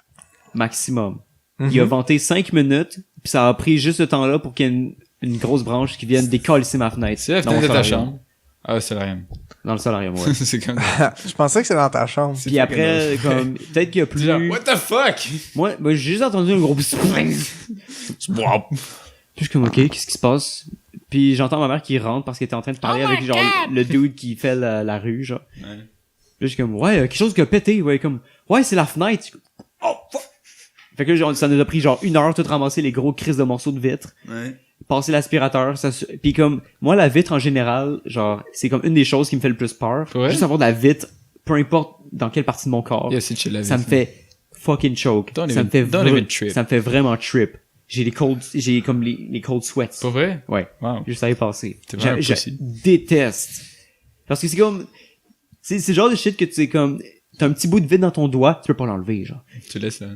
maximum. Il a vanté 5 minutes, puis ça a pris juste ce temps-là pour qu'il y ait une grosse branche qui vienne décalisser ma fenêtre. C'est la Dans mon fenêtre de ta solarium. chambre. Ah, c'est rien. Dans le solarium, ouais. C'est comme... Je pensais que c'était dans ta chambre. C'est Puis fucking après, nice. comme, peut-être qu'il y a plus... Genre, what the fuck? Moi, j'ai juste entendu un gros spring. Puis je suis comme, ok, qu'est-ce qui se passe? Puis j'entends ma mère qui rentre parce qu'elle était en train de parler avec, genre, le dude qui fait la rue, genre. Ouais. Là, je suis comme, ouais, quelque chose qui a pété, ouais, comme, ouais, c'est la fenêtre. Je suis comme, oh, fuck! Fait que là, genre, ça nous a pris genre 1 heure tout ramasser les gros crises de morceaux de vitre, Ouais. passer l'aspirateur, puis comme, moi, la vitre en général, genre, c'est comme une des choses qui me fait le plus peur. Pour vrai? Juste avoir de la vitre, peu importe dans quelle partie de mon corps, Il y a aussi de chez la ça me fait fucking choke. Don't Ça even- me fait don't even trip. ça me fait vraiment trip. J'ai comme les cold sweats. Pour vrai? Ouais. Wow. Juste à y passer. T'es vraiment Je pussy. déteste. Parce que c'est comme, c'est le genre de shit que tu sais comme, t'as un petit bout de vide dans ton doigt, tu peux pas l'enlever, genre. Tu laisses là.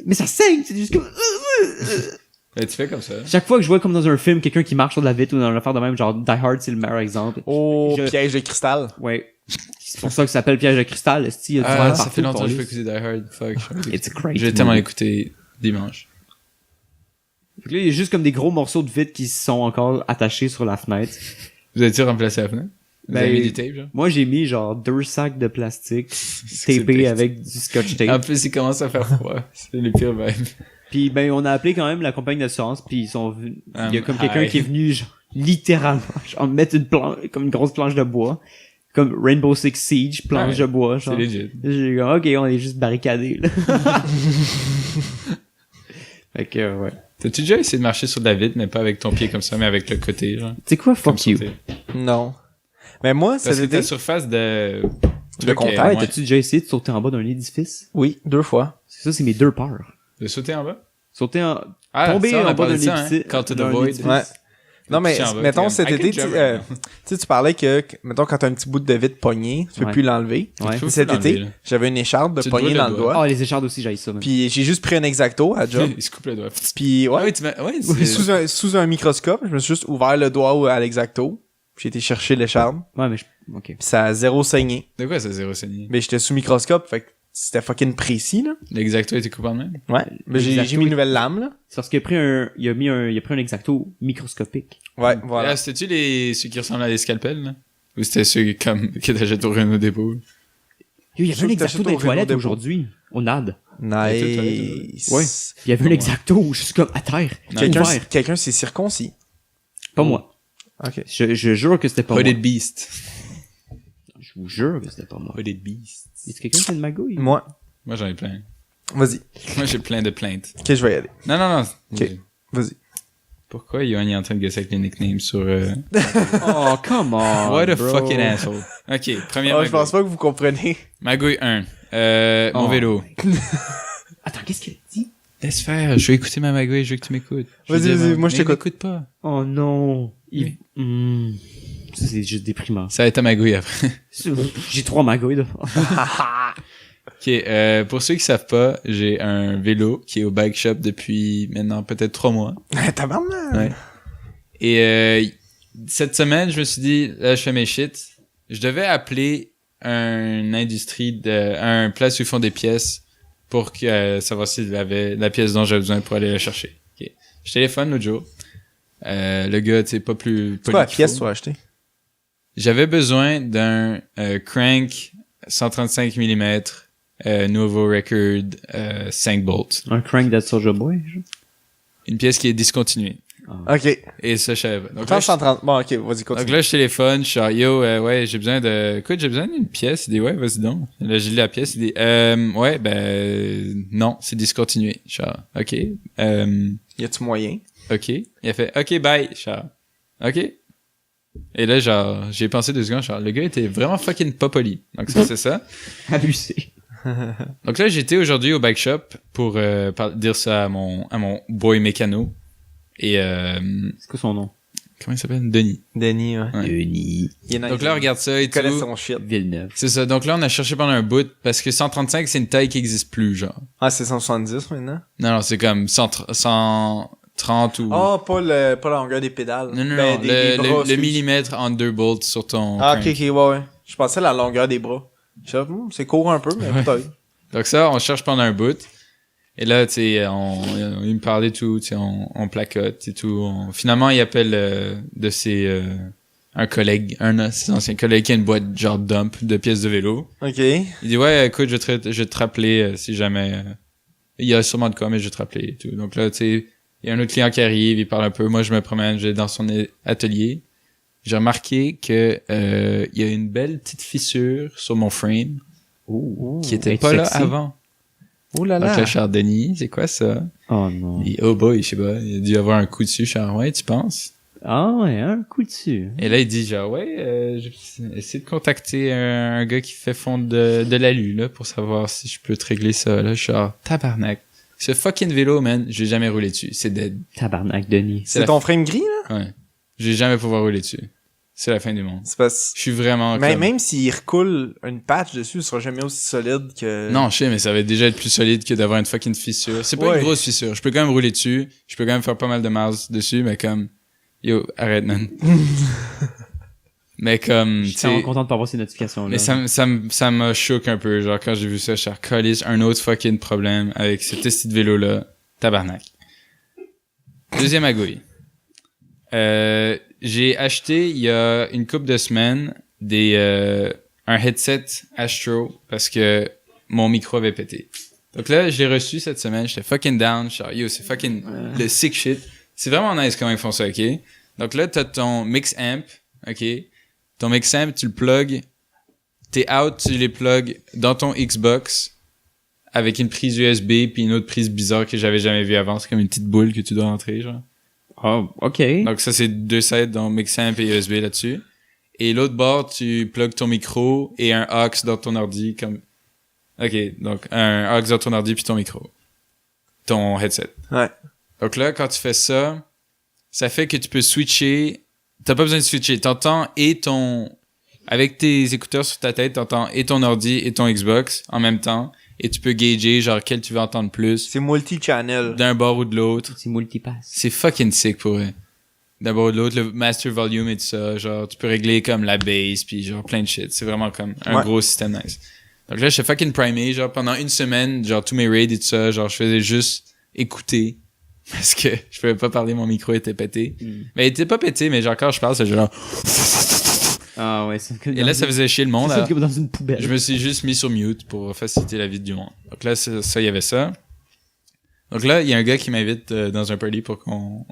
Mais ça saigne, c'est juste comme, Ben, tu fais comme ça. chaque fois que je vois comme dans un film quelqu'un qui marche sur de la vitre ou dans une affaire de même, genre Die Hard c'est le meilleur exemple. Oh, Je- piège de cristal. Ouais. C'est pour ça que ça s'appelle piège de cristal, il y a du Ah, verre ça partout, fait longtemps que je câlisse. peux écouter Die Hard. Fuck. It's a great Je vais tellement movie. l'écouter dimanche. Fait que là, il y a juste comme des gros morceaux de vitre qui sont encore attachés sur la fenêtre. Vous avez-tu remplacé la fenêtre? Vous Ben, avez mis du tape, genre? Moi, j'ai mis genre 2 sacs de plastique C'est tapés triste. avec du scotch En tape. plus, il commence à faire froid. C'est les pires vibes. Puis ben on a appelé quand même la compagnie d'assurance puis ils sont venus. Il y a comme quelqu'un hi. qui est venu genre, littéralement genre mettre une planche comme une grosse planche de bois comme Rainbow Six Siege planche Ouais, de bois C'est genre. legit. J'ai dit OK, on est juste barricadés là. Fait que ouais. T'as-tu déjà essayé de marcher sur de la vitre, mais pas avec ton pied comme ça, mais avec le côté, genre? Tu sais quoi Comme fuck you. sauter. Non. Mais moi, Parce que c'était... ta surface de... contact. Ouais, ouais. t'as-tu déjà essayé de sauter en bas d'un édifice? Oui, 2 fois. Ça c'est mes 2 peurs. De sauter en bas? Sauter en tomber ça, on a en bas parlé d'un de ça, hein? édifice. Call to the d'un void. édifice. Ouais. Non, mais, Pitcher en bas, mettons, t'es cet comme, I été, can jump tu right now. sais, tu parlais que, mettons, quand t'as un petit bout de vitre pogné, tu peux Ouais. plus l'enlever. Ouais. Faut Cet l'enlever, été, là. j'avais une écharpe de Tu te poignée brûles dans le le doigt. doigt. Ah, les échardes aussi, j'aille ça. man. Puis j'ai juste pris un exacto à job. Il se coupe le doigt. Puis Ah ouais, oui, tu m'as... Ouais, oui, sous un microscope, je me suis juste ouvert le doigt à l'exacto. Puis j'ai été chercher l'écharpe. Ouais, mais OK. Puis ça a zéro saigné. De quoi ça, zéro saigné? Mais j'étais sous microscope, fait que c'était fucking précis, là. L'exacto était coupé en même? Ouais. Mais j'ai mis une nouvelle lame, là. C'est parce qu'il a pris il a pris un exacto microscopique. Ouais, voilà. Ah, c'était-tu ceux qui ressemblent à des scalpels, là? Ou c'était ceux comme, que t'achètes au Renault Dépôt? Il y avait Ceux un que exacto t'achètes dans les au toilettes Renault aujourd'hui. Au NAD. Nice. Ouais. Il y avait un exacto juste comme à terre. Ouvert. Quelqu'un s'est circoncis. Pas moi. Ok. Je jure que c'était pas moi. Hooded Beast. Je vous jure que c'était pas moi. Hooded Beast. Est-ce quelqu'un qui a une magouille? Moi. Moi, j'en ai plein. Vas-y. Moi, j'ai plein de plaintes. Ok, je vais y aller. Non. Ok. Vas-y. Pourquoi Yoann est en train de gosser avec les nicknames sur... Oh, come on. What a bro. fucking asshole. Ok, première Oh, magouille. je pense pas que vous comprenez. Magouille 1. Mon Oh. vélo. Attends, qu'est-ce qu'elle dit? Laisse faire, je vais écouter ma magouille, je veux que tu m'écoutes. Vas-y, moi, je t'écoute. M'écoute pas. Oh non. Oui. Ça, c'est juste déprimant. Ça va être ta magouille après. J'ai 3 magouilles, là. Ok, pour ceux qui savent pas, j'ai un vélo qui est au bike shop depuis maintenant peut-être 3 mois. Tabarnak. Ouais. Et cette semaine, je me suis dit, là, je fais mes shit. Je devais appeler un place où ils font des pièces pour savoir s'il avait la pièce dont j'avais besoin pour aller la chercher. Ok. Je téléphone l'autre jour. Le gars, tu sais, pas plus... C'est quoi la poli qu'il pièce faut. que tu as acheté? J'avais besoin d'un crank 135 mm nouveau record 5 bolts. Un crank that Soulja Boy, genre. Une pièce qui est discontinuée. Ok. Et ça, je savais pas. Donc là, 130. Bon, ok, vas-y, donc continue. là, je téléphone, je suis genre, yo, ouais, j'ai besoin d'une pièce. Il dit, ouais, vas-y donc. Là, j'ai lu la pièce, il dit, ouais, non, c'est discontinué. Je suis genre, ok, Y a-tu moyen? ok. Il a fait, ok, bye. Je suis genre, ok. Et là, genre, j'ai pensé 2 secondes, genre, le gars était vraiment fucking pas poli. Donc ça, c'est ça. Abusé. Donc là, j'étais aujourd'hui au bike shop pour dire ça à mon boy mécano. Et C'est quoi son nom? comment il s'appelle? Denis. Denis, ouais. Ouais. Denis. Il est nice. Donc là, regarde ça et Il connaît tout. son shit. Villeneuve. C'est ça. Donc là, on a cherché pendant un bout parce que 135, c'est une taille qui existe plus, genre. Ah, c'est 170 maintenant? Non, c'est comme 130 ou... Ah, pas la longueur des pédales. non, Ben, des bras, le excuse. millimètre entre 2 bolts sur ton Ah, ok, crank. ouais. Je pensais à la longueur des bras. Je sais, c'est court un peu, mais peut-être. Donc ça, on cherche pendant un bout. Et là, tu sais, il me parlait tout, tu sais, on placote et tout. Finalement, il appelle de ses... un de ses anciens collègues qui a une boîte genre dump de pièces de vélo. Ok. Il dit, ouais, écoute, je vais te rappeler si jamais... il y a sûrement de quoi, mais je vais te rappeler et tout. Donc là, tu sais, il y a un autre client qui arrive, il parle un peu. Moi, je me promène, je vais dans son atelier. J'ai remarqué que il y a une belle petite fissure sur mon frame qui était pas là avant. Oh là Donc là. là, Charles Denis, c'est quoi ça? Oh non. Il dit, oh boy, je sais pas, il a dû avoir un coup dessus. Charles, ouais, tu penses? Ah ouais, un coup dessus. Et là, il dit genre, ouais, j'ai essayé de contacter un gars qui fait fondre de l'alu, là, pour savoir si je peux te régler ça, là. Je suis genre, tabarnak. Ce fucking vélo, man, je vais jamais rouler dessus. C'est dead. Tabarnak, Denis. C'est ton frame gris, là? Ouais. Je vais jamais pouvoir rouler dessus. C'est la fin du monde. C'est parce... Je suis vraiment Mais comme... même s'il recoule une patch dessus, ce sera jamais aussi solide que... Non, je sais, mais ça va déjà être plus solide que d'avoir une fucking fissure. C'est pas Ouais. une grosse fissure. Je peux quand même rouler dessus. Je peux quand même faire pas mal de miles dessus, mais comme... Yo, arrête, man. Mais comme... Je suis tu sais, tellement content de pas avoir ces notifications-là. mais ça m'a choqué un peu. Genre, quand j'ai vu ça, je suis calisse, un autre fucking problème avec ce petit vélo-là. Tabarnak. Deuxième agouille. J'ai acheté, il y a une couple de semaines, un headset Astro parce que mon micro avait pété. Donc là, je l'ai reçu cette semaine, j'étais fucking down, je suis genre, yo, c'est fucking le sick shit. C'est vraiment nice comment ils font ça, ok? Donc là, t'as ton mix amp, ok? Ton mix amp, tu le plugs, tes out, tu les plugs dans ton Xbox avec une prise USB puis une autre prise bizarre que j'avais jamais vue avant. C'est comme une petite boule que tu dois entrer, genre. Oh, ok. Donc ça, c'est 2 sets, donc mix amp et USB là-dessus. Et l'autre bord, tu plugs ton micro et un aux dans ton ordi comme... Ok, donc un aux dans ton ordi puis ton micro. Ton headset. Ouais. Donc là, quand tu fais ça, ça fait que tu peux switcher. T'as pas besoin de switcher. T'entends et ton... Avec tes écouteurs sur ta tête, t'entends et ton ordi et ton Xbox en même temps. Et tu peux gager genre quel tu veux entendre plus. C'est multi-channel. D'un bord ou de l'autre. C'est multipass. C'est fucking sick pour eux. D'un bord ou de l'autre, le master volume et tout ça. Genre, tu peux régler comme la bass puis genre plein de shit. C'est vraiment comme un gros système nice. Donc là, je suis fucking primé. Genre, pendant une semaine, genre tous mes raids et tout ça, genre je faisais juste écouter. Parce que je pouvais pas parler, mon micro était pété. Mais il était pas pété, mais genre quand je parle, c'est genre... Ah ouais, c'est Et là, ça faisait chier le monde. c'est Alors, comme dans une poubelle. je me suis juste mis sur mute pour faciliter la vie du monde. Donc là, ça, il y avait ça. Donc là, il y a un gars qui m'invite dans un party pour qu'on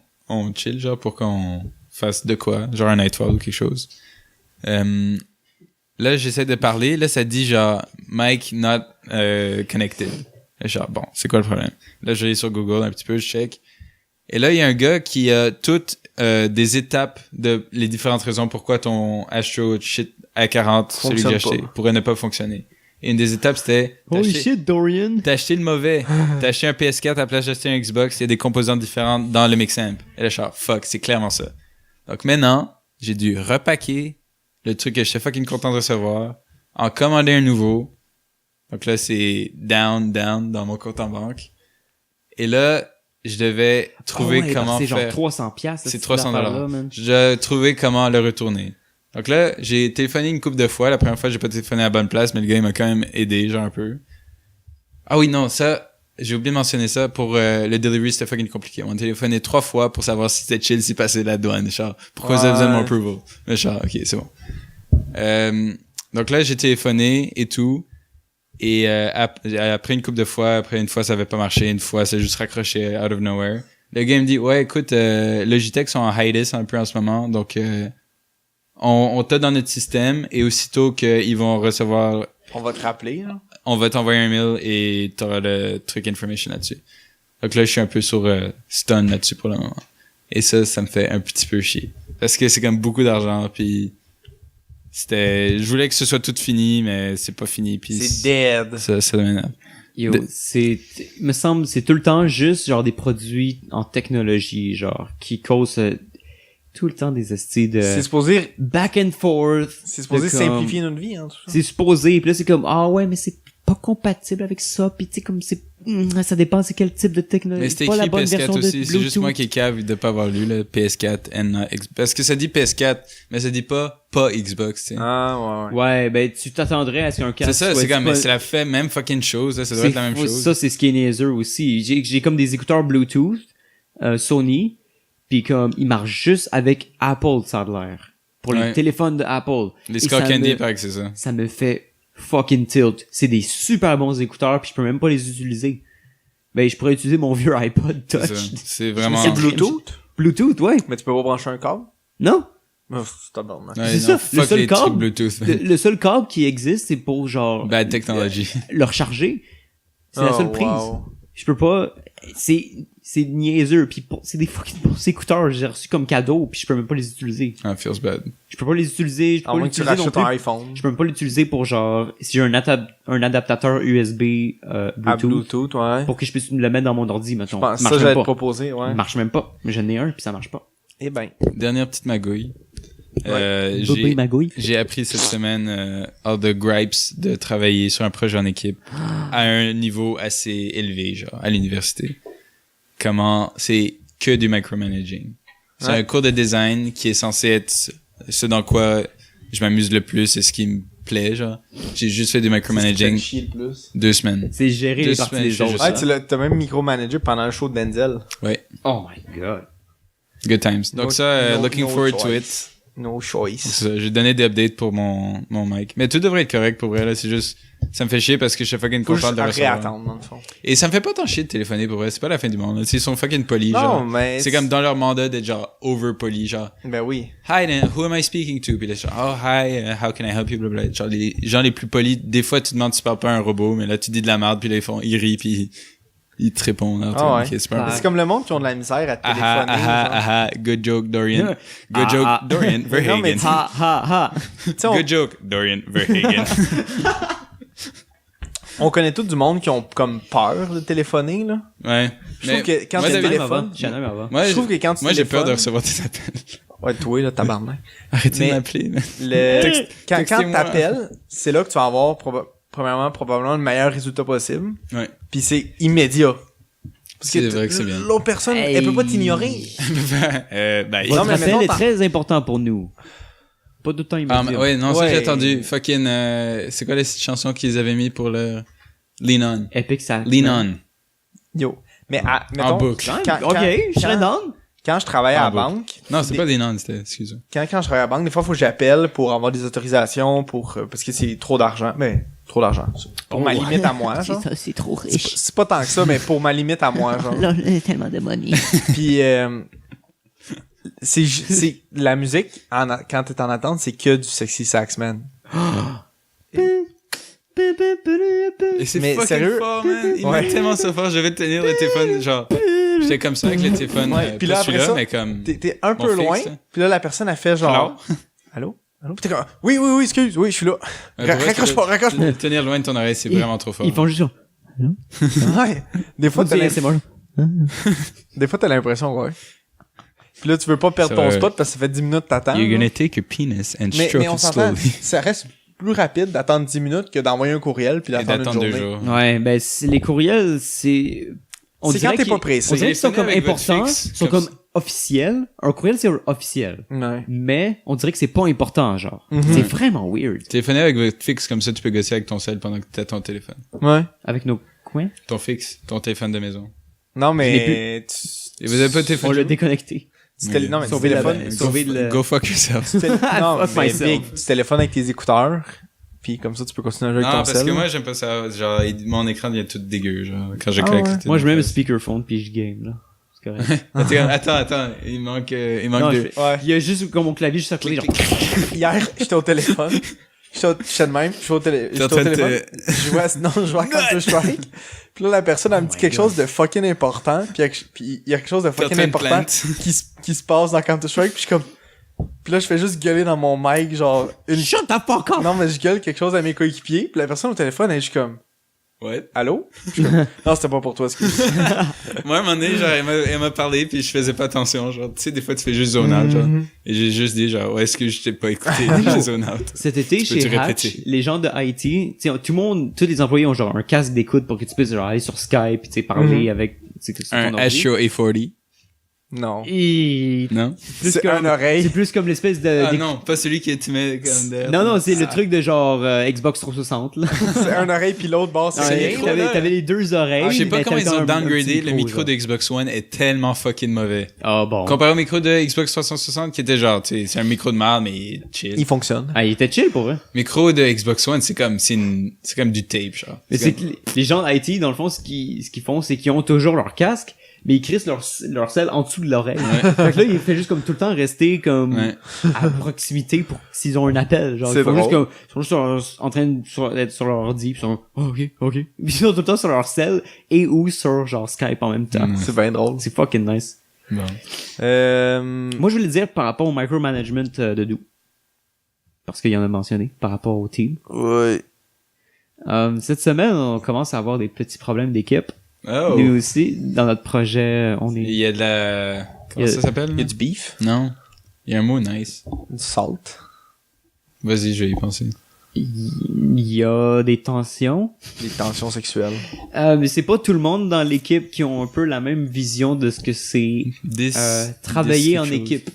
chill, genre pour qu'on fasse de quoi, genre un Nightfall ou quelque chose. Là, j'essaie de parler. Là, ça dit genre Mic not connected. Là, genre bon, c'est quoi le problème? Là, je vais sur Google un petit peu, je check. Et là, il y a un gars qui a toutes des étapes de les différentes raisons pourquoi ton Astro shit A40, celui que j'ai acheté, pourrait ne pas fonctionner. Et une des étapes, c'était... Holy shit, Dorian! T'as acheté le mauvais. T'as acheté un PS4 à la place d'acheter un Xbox. Il y a des composantes différentes dans le mix-amp. Et là, genre, fuck, c'est clairement ça. Donc maintenant, j'ai dû repacker le truc que j'étais fucking content de recevoir, en commander un nouveau. Donc là, c'est down dans mon compte en banque. Et là, je devais trouver comment c'est faire... genre 300$. C'est 300$. Je devais trouver comment le retourner. Donc là, j'ai téléphoné une couple de fois. La première fois, j'ai pas téléphoné à la bonne place, mais le gars, il m'a quand même aidé, genre un peu. Ah oui, non, ça, j'ai oublié de mentionner ça. Pour le delivery, c'était fucking compliqué. On a téléphoné 3 fois pour savoir si c'était chill, si passait la douane. Genre, pourquoi vous avez besoin de mon approval? Mais genre, ok, c'est bon. Donc là, j'ai téléphoné et tout. Et après une couple de fois, après une fois, ça avait pas marché. Une fois, ça a juste raccroché out of nowhere. Le gars me dit, ouais, écoute, Logitech sont en hiatus un peu en ce moment, donc on t'a dans notre système, et aussitôt qu'ils vont recevoir... On va te rappeler, là. On va t'envoyer un mail et t'auras le truc information là-dessus. Donc là, je suis un peu sur stun là-dessus pour le moment. Et ça me fait un petit peu chier. Parce que c'est comme beaucoup d'argent, puis je voulais que ce soit tout fini, mais c'est pas fini, puis c'est dead. Ça m'énerve. Yo, me semble, c'est tout le temps juste, genre, des produits en technologie, genre, qui causent tout le temps des estis de... C'est supposé... back and forth. C'est supposé simplifier notre vie, hein, tout ça. C'est supposé, puis là, c'est comme, ah ouais, mais c'est pas compatible avec ça, puis tu sais, comme c'est... ça dépend c'est quel type de technologie. Mais c'était pas la écrit bonne PS4 version aussi, de c'est juste moi Bluetooth. qui est cave de pas avoir lu le PS4 parce que ça dit PS4, mais ça dit pas Xbox, tu sais. Ah, ouais. Ouais, ben, tu t'attendrais à ce qu'un casque C'est ça, soit c'est comme, mais pas- c'est la fait même fucking chose, là, ça doit être la même chose. Ça, c'est ce qui est niaiseux aussi. J'ai comme des écouteurs Bluetooth, Sony, puis comme, ils marchent juste avec Apple, ça a l'air. Pour les Ouais. téléphones de Apple. Les Et Skull ça Candy, me- paraît que c'est ça. Ça me fait fucking tilt. C'est des super bons écouteurs, puis je peux même pas les utiliser. Ben, je pourrais utiliser mon vieux iPod C'est Touch. ça. C'est vraiment... C'est Bluetooth? Bluetooth, ouais. Mais tu peux pas brancher un câble? Non? Oh, c'est tabarnak. Ouais, c'est non, ça, le fuck seul les trucs câble. Bluetooth. Le seul câble qui existe, c'est pour genre... Bad technology. Le recharger. C'est la Oh, seule prise. wow. Je peux pas... C'est niaiseux. Puis c'est des fucking bons écouteurs que j'ai reçus comme cadeau, puis je peux même pas les utiliser. Ah, feels bad. Je peux pas les utiliser. Je peux À pas moins que tu l'utiliser non rachètes plus. un iPhone. Je peux même pas l'utiliser pour genre... Si j'ai un adaptateur USB À Bluetooth, Bluetooth, ouais. pour que je puisse le mettre dans mon ordi, mettons. Je pense Ça ça, marche j'allais même te pas. proposer, ouais. Il marche même pas. Mais j'en ai un, puis ça marche pas. Eh ben. Dernière petite magouille. Bobby Magouille. J'ai appris cette semaine all the gripes de travailler sur un projet en équipe à un niveau assez élevé, genre, à l'université. Comment c'est que du micromanaging. C'est Ouais. un cours de design qui est censé être ce dans quoi je m'amuse le plus et ce qui me plaît, genre. J'ai juste fait du micromanaging Chier le plus. 2 semaines. C'est gérer 2 les parties semaines, des je fais autres. juste Ouais, t'as même micromanagé pendant le show de Denzel. Ouais. Oh my god. Good times. Donc No- ça, no- looking no forward to choice. it. No choice. C'est ça, j'ai donné des updates pour mon mic. Mais tout devrait être correct pour vrai, là. C'est juste, ça me fait chier parce que je suis fucking Faut content juste de recevoir. réattendre, dans le fond. Et ça me fait pas tant chier de téléphoner pour vrai. C'est pas la fin du monde, là. Ils sont fucking polis, Non, genre. mais... C'est comme dans leur mandat d'être genre over poli, genre. Ben oui. Hi, who am I speaking to? Puis là, genre, oh, hi, how can I help you? Blablabla. Genre, les gens les plus polis, des fois, tu demandes si tu parles pas à un robot, mais là, tu dis de la merde, puis là, ils rient, puis ils te répondent. Là, Ah ouais. Ok, c'est pas un Ah. C'est comme le monde qui ont de la misère à te Aha, téléphoner. aha, genre. good joke, Dorian. Good Ah, joke, ah. Dorian Non, mais Verhagen. Ha ha ha. Tu sais, Good joke, Dorian Verhagen. on connaît tout du monde qui ont comme peur de téléphoner, là. Ouais. Je trouve que quand moi, tu David- téléphones... Shannon avant. Moi, Je trouve que quand tu moi, j'ai peur de téléphones- recevoir tes appels. Ouais, toi, là, tabarnak. Arrêtez Mais- de m'appeler, là. Quand textez-moi. t'appelles, c'est là que tu vas avoir premièrement probablement le meilleur résultat possible. Ouais. Puis c'est immédiat. Parce C'est vrai que c'est bien. l'autre personne, elle peut pas t'ignorer. Ben, Non, Votre mais appel mettons, est t'as- très important pour nous. Pas de temps immédiat. ouais, non, ça, Ouais. j'ai attendu. Fucking, c'est quoi les chansons qu'ils avaient mis pour le Lean On? Epic ça. Lean On. Yo. Mais mettons, En boucle. Ok, je serais down. quand je travaillais à la En boucle. banque, Non, c'est pas Lean On, c'était, excuse-moi. quand je travaillais à la banque, des fois, faut que j'appelle pour avoir des autorisations, pour parce que c'est trop d'argent. Mais trop d'argent. Pour ma limite à moi, genre. Ça, c'est trop C'est riche. pas- C'est pas tant que ça, mais pour ma limite à moi, genre. Là, il y a tellement de money. Puis c'est la musique quand t'es en attente, c'est que du sexy sax, man. Et c'est Mais fucking sérieux? fort, man. Il Ouais. met tellement ça fort. Je vais tenir le téléphone, genre, j'étais comme ça avec le téléphone, Ouais, puis là, pas après celui-là, ça, mais comme, T'es un Mon peu fixe, loin, là. puis là la personne a fait genre allô allô puis t'es comme oui excuse oui je suis là. Raccroche pas. Tenir loin de ton oreille, c'est vraiment trop fort. Ils font juste genre. Ouais. Des fois t'as C'est moi. l'impression ouais. Puis là tu veux pas perdre Ça ton va. spot parce que ça fait 10 minutes t'attends. You're là. gonna take your penis and Mais stroke on it s'entend, slowly. ça reste plus rapide d'attendre 10 minutes que d'envoyer un courriel puis Et d'attendre une d'attendre 2 journée. jours. Ouais, ben les courriels, c'est. C'est quand t'es pas On pressé. dirait qu'ils sont comme Téléphonez avec votre importants, fixe, sont comme comme officiels. Un courriel, c'est officiel. Ouais. Mais on dirait que c'est pas important, genre. Mhm. C'est vraiment weird. Téléphonez avec votre fixe, comme ça tu peux gosser avec ton cell pendant que t'as ton téléphone. Ouais. Avec nos coins. Ton fixe, ton téléphone de maison. Non Je mais Et vous avez pas de On téléphone? l'a déconnecté. non mais tu Sauver la- téléphones sauver le- Go fuck yourself. non Fuck mais myself. Big, tu téléphones avec tes écouteurs puis comme ça tu peux continuer à jouer Non, avec ton parce cell. que moi, j'aime pas ça. Genre, mon écran devient tout dégueu, genre, quand je Ah clique. ouais. Moi, je mets le speakerphone puis je game, là. c'est correct. Attends, il manque Non, deux. Ouais. Il y a juste comme mon clavier juste à côté, genre... Hier, j'étais au téléphone. J'étais de même, j'étais au téléphone. Je jouais à Counter-Strike. Puis là, la personne, elle me dit quelque chose de fucking important. Puis il y a quelque chose de fucking important qui se passe dans Counter-Strike. Puis je suis comme... Puis là, je fais juste gueuler dans mon mic, genre... Shut the fuck up! Non, mais je gueule quelque chose à mes coéquipiers. Puis la personne au téléphone, elle est juste comme... Ouais. Allô? Non, c'était pas pour toi, excuse. Moi, à un moment donné, genre, elle m'a parlé, puis je faisais pas attention. Genre, tu sais, des fois, tu fais juste zone out, genre. Et j'ai juste dit, genre, ouais, est-ce que je t'ai pas écouté? J'ai zone out. Cet été, chez Hatch, les gens de IT, tu sais, tout le monde, tous les employés ont genre un casque d'écoute pour que tu puisses genre aller sur Skype, tu sais, parler avec, tu sais, sur ton Un Astro A40. Non. Non? C'est un oreille. C'est plus comme l'espèce de... Ah non, pas celui que tu mets comme derrière. Non, c'est le truc de genre Xbox 360, là. C'est un oreille puis l'autre bord, c'est Ouais, rien. t'avais les deux oreilles. Je sais pas mais comment ils t'avais ont un downgradé. petit Le micro genre. de Xbox One est tellement fucking mauvais. Ah bon. Comparé au micro de Xbox 360 qui était genre, tu sais, c'est un micro de merde, mais chill. Il fonctionne. Ah, il était chill pour eux. Micro de Xbox One, c'est comme du tape, genre. Mais c'est que les gens d'IT, dans le fond, ce qu'ils font, c'est qu'ils ont toujours leur casque, mais ils crissent leur sel en dessous de l'oreille. Fait que là, il fait juste comme tout le temps rester comme à proximité pour s'ils ont un appel. Genre, ils font juste comme, ils sont juste en train d'être sur leur ordi, pis ils sont ok. Puis ils sont tout le temps sur leur sel et ou sur genre Skype en même temps. C'est bien drôle. C'est fucking nice. Bon. Moi, je voulais dire par rapport au micromanagement de Doux. Parce qu'il y en a mentionné par rapport au team. Oui. Cette semaine, on commence à avoir des petits problèmes d'équipe. Oh. Nous aussi, dans notre projet, on Il est... y a de la... Comment Il y a- ça s'appelle? Il y a du beef, Non. Il y a un mot nice. du salt, Vas-y, je vais y penser. Il y a des tensions. des tensions sexuelles. Mais c'est pas tout le monde dans l'équipe qui ont un peu la même vision de ce que c'est travailler en équipe.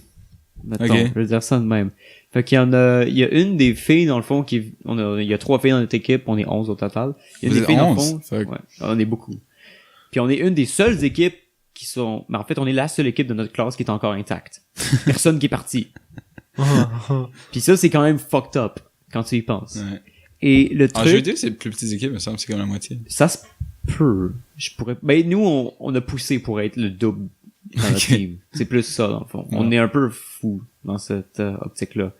Mettons, Ok. je veux dire ça de même. Fait qu'il y en a, il y a une des filles dans le fond il y a 3 filles dans notre équipe, on est 11 au total. Il y a Vous des êtes filles dans le 11? fond, Fait que- ouais, on est beaucoup. Puis on est une des seules équipes qui sont, mais en fait on est la seule équipe de notre classe qui est encore intacte. Personne qui est parti. Puis ça c'est quand même fucked up quand tu y penses. Ouais. Et le En jeu truc, vidéo, c'est plus petites équipes, il me semble que c'est comme la moitié. ça se peut. Je pourrais. Ben nous, on a poussé pour être le double dans notre Ok. team. C'est plus ça dans le fond. On Ouais. est un peu fou dans cette optique-là.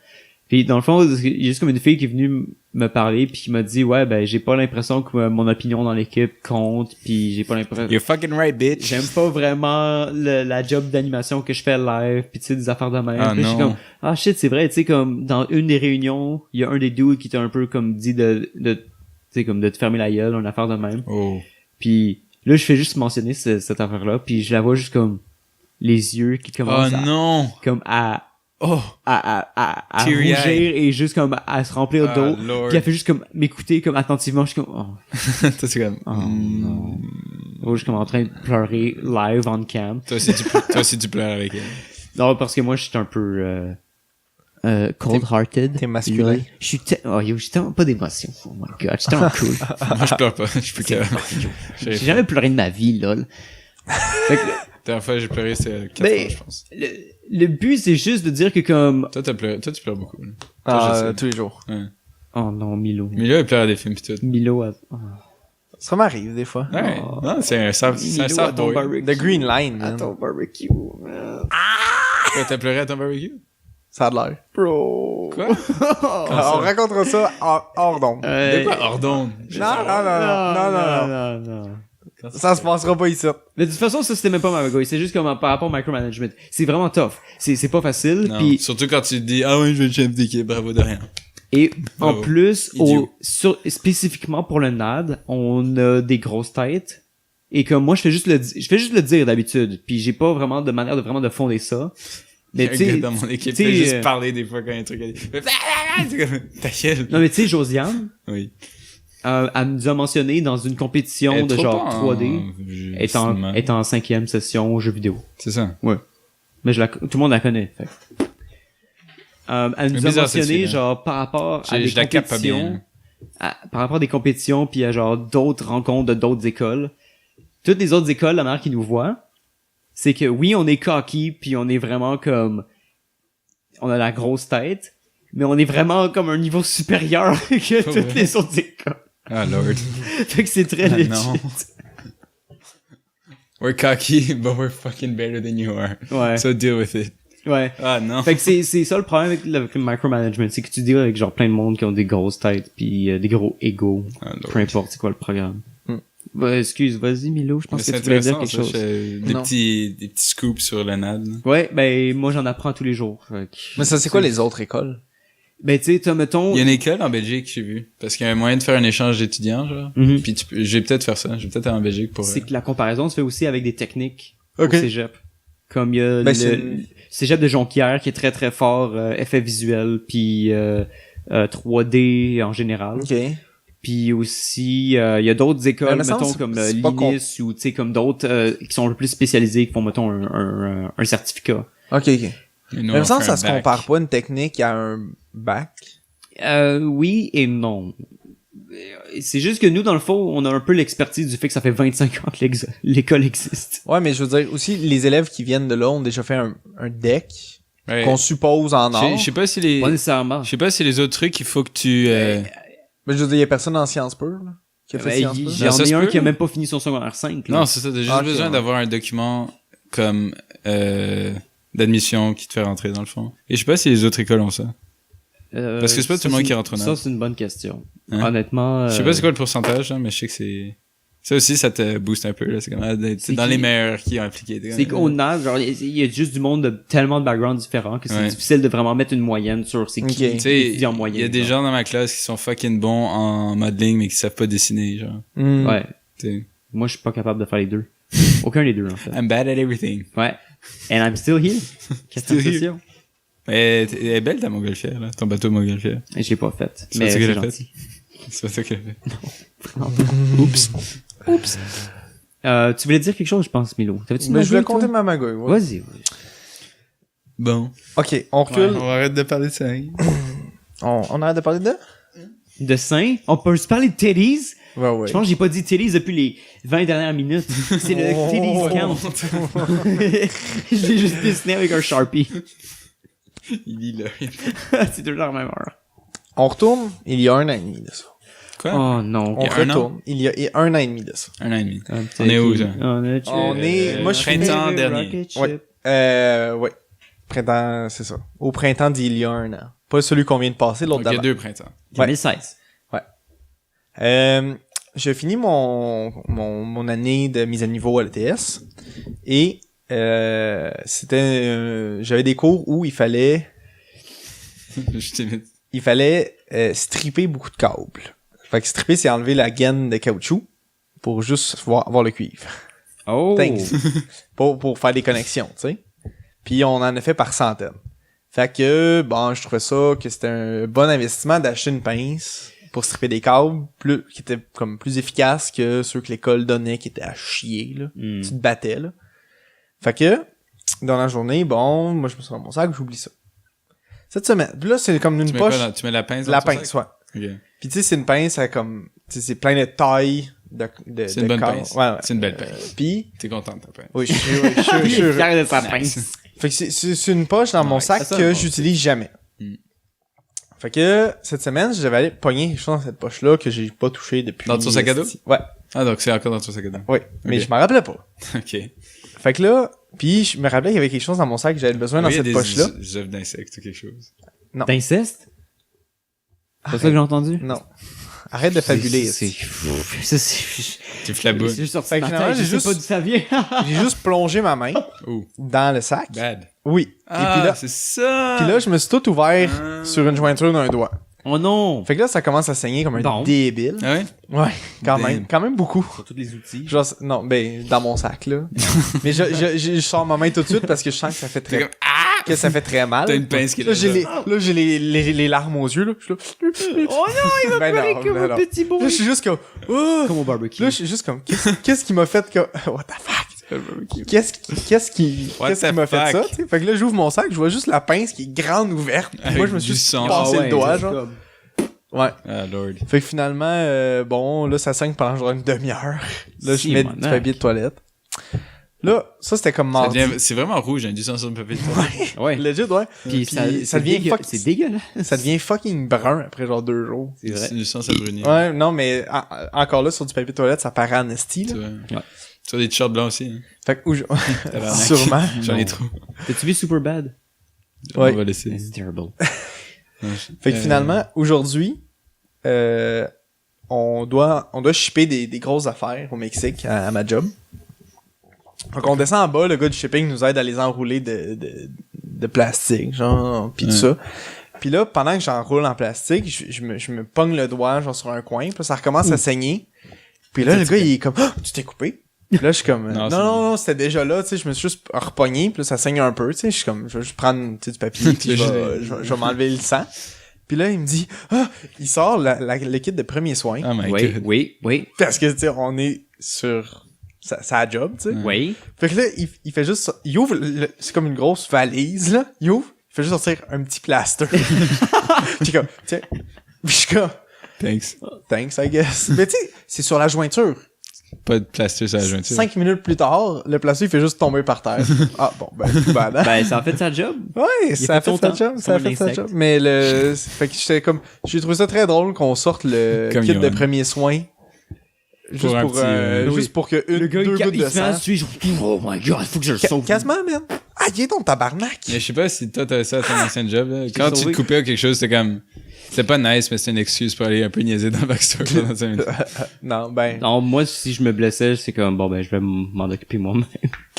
Puis dans le fond, il y a juste comme une fille qui est venue me parler puis qui m'a dit ouais ben j'ai pas l'impression que mon opinion dans l'équipe compte puis j'ai pas l'impression. You're fucking right, bitch. J'aime pas vraiment la job d'animation que je fais live puis tu sais des affaires de même. Ah Puis je suis non. comme ah shit c'est vrai tu sais comme dans une des réunions il y a un des dudes qui t'a un peu comme dit de tu sais comme de te fermer la gueule une affaire de même. Oh. Puis là, je fais juste mentionner cette affaire-là, puis je la vois juste comme les yeux qui Oh commencent non. comme à Oh. rougir Teary-eyed. et juste comme à se remplir Ah, d'eau. Lord. Puis elle fait juste comme m'écouter comme attentivement. Je suis comme Toi, c'est comme... oh non. Oh, je suis comme en train de pleurer live on cam. Toi aussi, tu pleures avec elle. Non, parce que moi, je suis un peu cold-hearted. T'es masculin. Je suis j'ai tellement pas d'émotion. Oh my god, je suis tellement cool. Moi, je pleure pas. Je suis plus capable. J'ai jamais pleuré de ma vie, lol. Fait que, La dernière fois que j'ai pleuré, c'était 4 Ben, ans, je pense. le but, c'est juste de dire que comme... Toi, tu pleures beaucoup. là. Toi, je sais. Tous les jours. Ouais. Oh non, Milo. Mais là, il pleure à des films pis tout. Milo a... oh. Ça m'arrive, des fois. Ouais. Oh. Non, c'est un sad boy. The Green Line, À man. ton barbecue, man. Toi, t'as pleuré à ton barbecue? Ça a de l'air. Bro. Quoi? On racontera ça hors d'onde. De quoi? Ordonne. Non. Ça se passera pas ici. Mais de toute façon, ça c'était même pas ma c'est juste comme par rapport au micromanagement. C'est vraiment tough. C'est pas facile. Non, Puis surtout quand tu te dis, ah oui, je vais être chef d'équipe, bravo de rien. et en Bravo. plus, Idiot. spécifiquement pour le NAD, on a des grosses têtes. Et comme moi, je fais juste le dire d'habitude. Puis j'ai pas vraiment de manière de vraiment de fonder ça. Mais Il y a tu un sais, gars dans mon équipe tu qui sais, fait juste parler des fois quand il y a un truc à dire. C'est comme, ta gueule. non mais tu sais, Josiane, Oui. elle nous a mentionné dans une compétition de genre 3D. Est en 5e session jeux vidéo. C'est ça. Mais tout le monde la connaît. Fait. Elle nous a bizarre, mentionné celle-ci, là. genre par rapport à des Je la capte pas bien. compétitions, par rapport à des compétitions puis à genre d'autres rencontres de d'autres écoles. Toutes les autres écoles, la manière qu'ils nous voient, c'est que oui, on est cocky puis on est vraiment comme on a la grosse tête, mais on est vraiment comme un niveau supérieur que Pour toutes vrai? les autres écoles. Ah, Lord. Fait que c'est très Ah, legit. non. We're cocky, but we're fucking better than you are. Ouais. So deal with it. Ouais. Ah non. Fait que c'est ça le problème avec le micromanagement, c'est que tu deals avec genre plein de monde qui ont des grosses têtes pis des gros égos. Peu importe c'est quoi le programme. Bah, excuse, vas-y Milo, je pense que tu voulais dire quelque chose. Des petits scoops sur le NAD. Ouais, ben moi j'en apprends tous les jours. Mais ça c'est quoi les autres écoles? Ben tu sais, mettons... Il y a une école en Belgique, j'ai vu. Parce qu'il y a un moyen de faire un échange d'étudiants, genre. Mm-hmm. Puis je vais peut-être faire ça. Je vais peut-être aller en Belgique pour... C'est que la comparaison se fait aussi avec des techniques au cégep. Comme il y a le cégep de Jonquière qui est très très fort, effets visuels, puis 3D en général. OK. Puis aussi, il y a d'autres écoles, mettons, comme l'INIS ou tu sais comme d'autres qui sont un peu plus spécialisées, qui font, mettons, un certificat. OK. Mais il me semble que ça se compare pas une technique à un bac. Oui et non. C'est juste que nous, dans le fond, on a un peu l'expertise du fait que ça fait 25 ans que l'école existe. Ouais, mais je veux dire, aussi, les élèves qui viennent de là ont déjà fait un deck qu'on suppose en or. Je sais pas si les... Pas nécessairement. Je sais pas si les autres trucs, il faut que tu... Mais je veux dire, il y a personne en Sciences Pures, là, qui a fait Sciences Pures. J'en ai un qui a même pas fini son secondaire 5. Là. Non, c'est ça, t'as juste besoin d'avoir un document comme d'admission qui te fait rentrer, dans le fond. Et je sais pas si les autres écoles ont ça. Parce que c'est pas tout le monde qui rentre au NAD. Ça, c'est une bonne question. Hein? Honnêtement... Je sais pas c'est quoi le pourcentage, hein, mais je sais que c'est... Ça aussi, ça te booste un peu, là. C'est comme d'être dans les meilleurs qui ont appliqué. C'est qu'au NAD, genre, il y a juste du monde de tellement de backgrounds différents que c'est difficile de vraiment mettre une moyenne sur c'est qui étudie en moyenne. Il y a des gens dans ma classe qui sont fucking bons en modeling, mais qui savent pas dessiner, genre. Ouais. T'sais. Moi, je suis pas capable de faire les deux. Aucun des deux, en fait. I'm bad at everything. Ouais. And I'm still here. Question. Elle est belle ta montgolfière, là. Ton bateau montgolfière. Je l'ai pas faite. C'est Mais ça que c'est j'ai gentil. C'est pas ça qu'elle fait. Non. Oups. Tu voulais dire quelque chose, je pense, Milo. T'avais-tu je voulais compter ma magouille. Ouais. Vas-y. Bon. Ok, on recule. Ouais, on arrête de parler de ça. On arrête de parler de? De seins? On peut se parler de titties? Ouais. Je pense que j'ai pas dit titties depuis les 20 dernières minutes. C'est le titties count. Je l'ai juste dessiné avec un Sharpie. Il dit là. C'est toujours la même heure. On retourne il y a 1 an et demi de ça. Quoi? Oh non. On retourne il y a 1 an et demi de ça. 1 an et demi. On est où, ça? On est... Moi, je suis printemps dernier. Ouais. Printemps, c'est ça. Au printemps d'il y a 1 an. Pas celui qu'on vient de passer, l'autre d'avant. Il y a 2 printemps. 2016. Ouais. J'ai fini mon année de mise à niveau à l'ETS. Et c'était... j'avais des cours où il fallait stripper beaucoup de câbles. Fait que stripper, c'est enlever la gaine de caoutchouc pour juste voir le cuivre. Oh! Thanks. pour faire des connexions, tu sais. Puis on en a fait par centaines. Fait que, bon, je trouvais ça que c'était un bon investissement d'acheter une pince pour stripper des câbles qui était comme plus efficace que ceux que l'école donnait qui étaient à chier, là. Tu te battais, là. Fait que, dans la journée, bon, moi je me suis dans mon sac, j'oublie ça. Cette semaine, là c'est comme une poche. Tu mets la pince dans ton pince, sac? Ouais. Okay. Puis tu sais, c'est une pince, ça comme, tu sais, c'est plein de tailles c'est une bonne pince. Ouais. C'est une belle pince. Puis t'es content de ta pince. Oui, je suis fier de sa pince. Fait que c'est une poche dans mon sac que j'utilise jamais. Fait que cette semaine, j'avais allé pogner quelque chose dans cette poche-là que j'ai pas touché depuis. Dans ton sac à dos? Ouais. Ah, donc c'est encore dans ton sac à dos. Oui, mais je m'en rappelais pas. Ok. Fait que là, puis je me rappelais qu'il y avait quelque chose dans mon sac que j'avais besoin dans cette poche-là. Des œufs d'insectes ou quelque chose. Non. D'inceste? C'est ça que j'ai entendu? Non. Arrête de fabuler. C'est Tu flabounes. C'est juste sorti Fait que finalement, j'ai juste pas d'où ça vient. J'ai juste plongé ma main dans le sac. Bad. Oui. Ah, et puis là, c'est ça. Puis là, je me suis tout ouvert sur une jointure d'un doigt. Oh non. Fait que là, ça commence à saigner comme un débile. Ah ouais? Ouais, quand même beaucoup. Sur tous les outils. Genre, non, ben, dans mon sac, là. Mais je sors ma main tout de suite parce que je sens que ça fait très mal. T'as une pince qui est là. Là, j'ai les larmes aux yeux, là. Je suis là. Oh non, il va pleurer comme un petit beau. Là, je suis juste comme, comme au barbecue. Là, je suis juste comme, qu'est-ce qui m'a fait que, what the fuck? Qu'est-ce qui m'a fait ça, tu sais? Fait que là, j'ouvre mon sac, je vois juste la pince qui est grande ouverte. Moi, je me suis passé le doigt, genre. Ouais. Ah, Lord. Fait que finalement, bon, là, ça saigne pendant genre une demi-heure. Là, je mets du papier de toilette. Là, ça, c'était comme mardi. C'est vraiment rouge, hein, du sang sur le papier de toilette. Ouais. Legit, ouais. Puis ça devient c'est dégueulasse. Ça devient fucking brun après genre 2 jours. C'est vrai. C'est du sang bruni. Ouais, non, mais encore là, sur du papier de toilette, ça paraît en esti, là. Ouais. Sur des t-shirts blancs aussi. Hein. Fait que, Tabarnak. sûrement. J'en ai trop. T'as-tu vu Superbad? Ouais. On va laisser. It's terrible. Fait que finalement, aujourd'hui, on doit shipper des grosses affaires au Mexique à ma job. Donc on descend en bas, le gars du shipping nous aide à les enrouler de plastique, genre, pis tout ça. Puis là, pendant que j'enroule en plastique, je me pogne le doigt, genre, sur un coin, puis là, ça recommence à saigner. Puis là, le gars, il est comme, oh, tu t'es coupé? Puis là, je suis comme, non, c'était déjà là, tu sais, je me suis juste repogné, puis là, ça saigne un peu, tu sais, je suis comme, je vais juste prendre, tu sais, du papier, puis je vais m'enlever le sang. Puis là, il me dit, il sort le kit de premier soin. Oh my God. Oui. Parce que, tu sais, on est sur sa job, tu sais. Oui. Fait que là, il fait juste, il ouvre, c'est comme une grosse valise, là. Il ouvre, il fait juste sortir un petit plaster. Puis comme, tiens. Puis je suis comme, thanks, I guess. Mais tu sais, c'est sur la jointure. Pas de plaster sur la jointure. 5 minutes plus tard, le plaster, il fait juste tomber par terre. Ah, bon, ben, Ben, ça a fait sa job. Ouais, ça a fait sa job, ça a fait sa job. Mais fait que j'étais comme, j'ai trouvé ça très drôle qu'on sorte le kit de premiers soins. Juste pour que deux gouttes de sang. Oh my God, faut que je le sauve. Quasiment, man. Ah, il est ton tabarnak. Mais je sais pas si toi t'avais ça à ton ancien job, là. Quand tu sauvé. te coupais ou quelque chose, c'était comme, c'était pas nice, mais c'était une excuse pour aller un peu niaiser dans le backstore pendant 5 minutes. Non, ben. Non, moi, si je me blessais, c'est comme, bon, ben, je vais m'en occuper moi-même.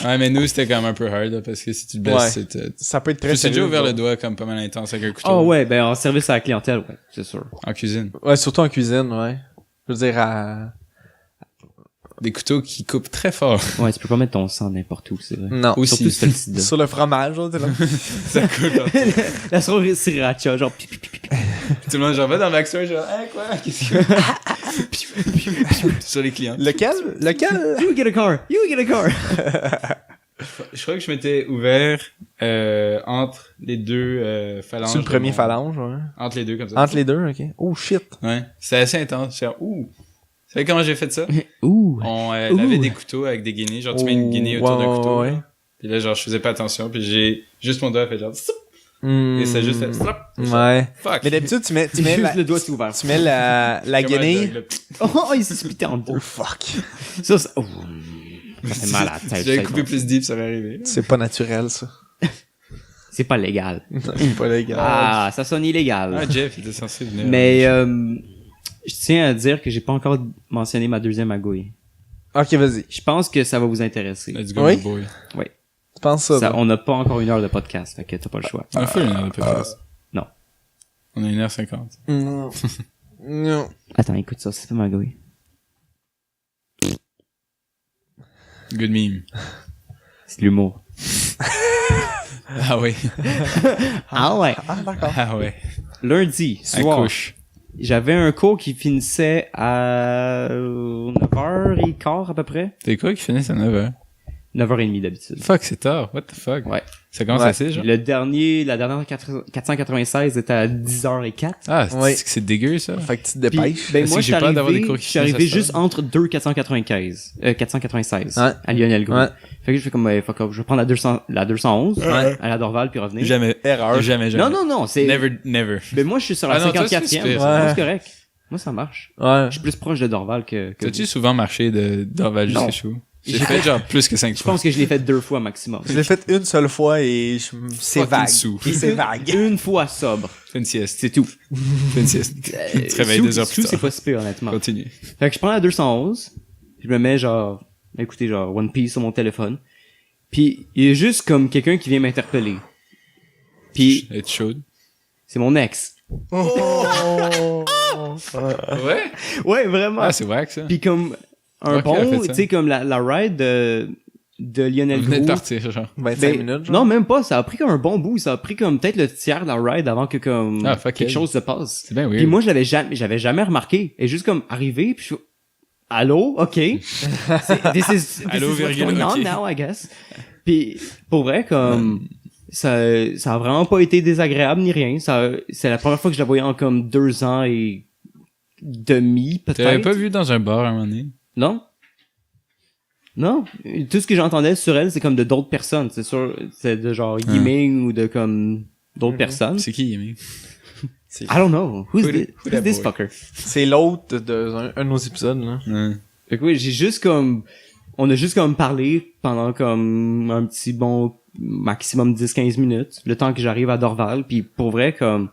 Ouais, mais nous, c'était quand même un peu hard, là, parce que si tu te blesses, ça peut être très je t'ai déjà sérieux, ouvert genre. le doigt comme pas mal intense avec un couteau. Oh ouais, ben, en service à la clientèle, ouais, c'est sûr. En cuisine. Ouais, surtout en cuisine, ouais. Je veux dire, Des couteaux qui coupent très fort. Ouais, tu peux pas mettre ton sang n'importe où, c'est vrai. non. Aussi. Surtout si t'as le sida. Sur le fromage, genre, t'es là. Ça coule, genre. La sauce sriracha, genre, Tout le monde, genre, va dans le backstore, genre, quoi? Qu'est-ce que sur les clients. Lequel? You get a car! Je crois que je m'étais ouvert, entre les deux, phalanges. Sur le premier phalange, ouais. Entre les deux, comme ça. Entre les deux, ok. Oh, shit. Ouais. C'était assez intense. J'étais ouh. Vous savez comment j'ai fait ça? Ouh! On lavait des couteaux avec des guinées. Genre, tu mets une guinée autour d'un couteau. Ouais. Là. Puis là, genre, je faisais pas attention. Puis j'ai juste mon doigt fait genre... Et ça juste fait... Ouais. Fuck. Mais d'habitude, tu mets Juste le doigt, c'est ouvert. tu mets la Comme un guinée. dog, là. Oh, il s'est spité en deux. Oh, fuck. Ça, oh. Ça fait mal à la tête. J'avais coupé plus deep, ça va arriver. C'est pas naturel, ça. C'est pas légal. C'est pas légal. Ah, ça sonne illégal. Ah, Jeff, il était censé venir. Mais, je tiens à dire que j'ai pas encore mentionné ma deuxième agouille. Ok, vas-y. Je pense que ça va vous intéresser. Let's go, Oui? my boy. Tu penses ça? Ça, on n'a pas encore 1 heure de podcast, fait que t'as pas le choix. On a fait 1 heure de podcast. Non. On a 1h50. Non. Non. Attends, écoute ça, c'est pas ma agouille. Good meme. C'est de l'humour. Ah oui. Ah ouais. Ah, d'accord. Ah ouais. Lundi, À soir, couche. j'avais un cours qui finissait à 9h15 à peu près. T'es quoi qui finissent à 9h? 9h30 d'habitude. Fuck, c'est tard. What the fuck? Ouais. Ça commence assez, genre? La dernière 496 était à 10h04. Ah, Ouais. c'est dégueu, ça. Fait que tu te Puis, dépêches. ben Parce moi, que je j'ai suis peur d'avoir des arrivé, cours qui je suis arrivé finissent à juste cette heure. entre 496 Ouais. à Lionel Gros. Ouais. Fait que je fais comme, fuck off, je vais prendre la 211 Ouais. à la Dorval puis revenir. Jamais. Erreur. Jamais. Non, c'est... Never. Ben moi, je suis sur la Ah non, toi, 54e. c'est super, ça. C'est correct. Moi, ça marche. Ouais. Je suis plus proche de Dorval que T'as-tu vous. souvent marché d'Orval Non. jusqu'à Chou? J'ai fait genre plus que 5 Je fois. pense que je l'ai fait 2 fois maximum. Je l'ai fait une seule fois et c'est Fucking vague. sous. Et c'est vague. Une fois sobre. Fais une sieste. C'est tout. Fais une sieste. Tu te réveilles 2 heures plus C'est tard. pas si pire, honnêtement. Continue. Fait que je prends la 211, je me mets genre, écoutez, genre One Piece sur mon téléphone, puis il y a juste comme quelqu'un qui vient m'interpeller. Puis Être chaude. c'est mon ex. Oh. Ouais? Ouais, vraiment. Ah, c'est wack, ça. Puis comme un Ok, elle a fait bon, ça. tu sais, comme la ride de Lionel Vous venez de Gros. partir, genre. 25 Ben, minutes, genre. non, même pas. Ça a pris comme un bon bout. Ça a pris comme peut-être le tiers de la ride avant que comme Ah, fuck quelque elle. chose se passe. C'est bien Puis weird. moi, j'avais jamais remarqué. Et juste comme arrivé, puis je fais, allô, ok. This Allô, is what's virgule, going on ok. now, I guess. Puis pour vrai, comme ça a vraiment pas été désagréable ni rien. C'est la première fois que je la voyais en comme 2 ans et demi, T'avais peut-être. pas vu dans un bar à un moment donné? Non? Non, tout ce que j'entendais sur elle, c'est comme de d'autres personnes. C'est sûr, c'est de genre Yiming ou de comme d'autres personnes. C'est qui, Yiming? I don't know. Who's this fucker? C'est l'autre de un de nos épisodes, là. Fait que oui, on a juste comme parlé pendant comme un petit bon maximum 10-15 minutes, le temps que j'arrive à Dorval, puis pour vrai, comme,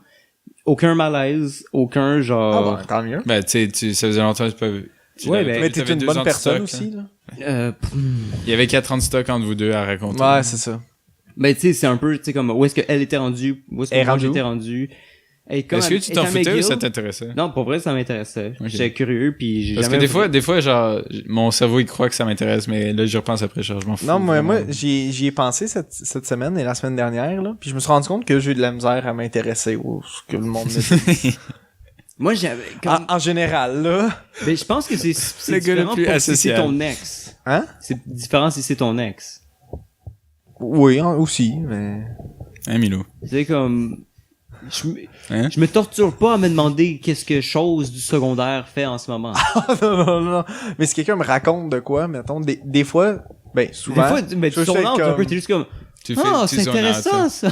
aucun malaise, aucun genre... Ah ben, tant mieux. Ben, tu sais, ça faisait longtemps que tu peux... Mais t'es une bonne personne stock, aussi, là. Il y avait 4 ans de stock entre vous deux à raconter. Ouais, c'est ça. Ben, tu sais, c'est un peu, tu sais, comme, où est-ce qu'elle était rendue, où est-ce que moi j'étais rendu. Est-ce que tu t'en foutais ou ça t'intéressait? Non, pour vrai, ça m'intéressait. Okay. J'étais curieux, puis j'ai Parce jamais... que des fois, genre, mon cerveau, il croit que ça m'intéresse, mais là, j'y repense après, genre, je m'en fous. Non, moi, j'y ai pensé cette semaine et la semaine dernière, là, puis je me suis rendu compte que j'ai eu de la misère à m'intéresser au ce que le monde me dit. Moi, j'avais... En général, là... Mais je pense que c'est le gars le plus si c'est ton ex. Hein? C'est différent si c'est ton ex. Oui, aussi, mais... Hein, Milo? C'est comme... Je me torture pas à me demander qu'est-ce que chose du secondaire fait en ce moment. non. Mais si quelqu'un me raconte de quoi, mettons, des fois, ben, souvent... Des fois, tu tournes un peu, t'es juste comme... c'est intéressant, ça!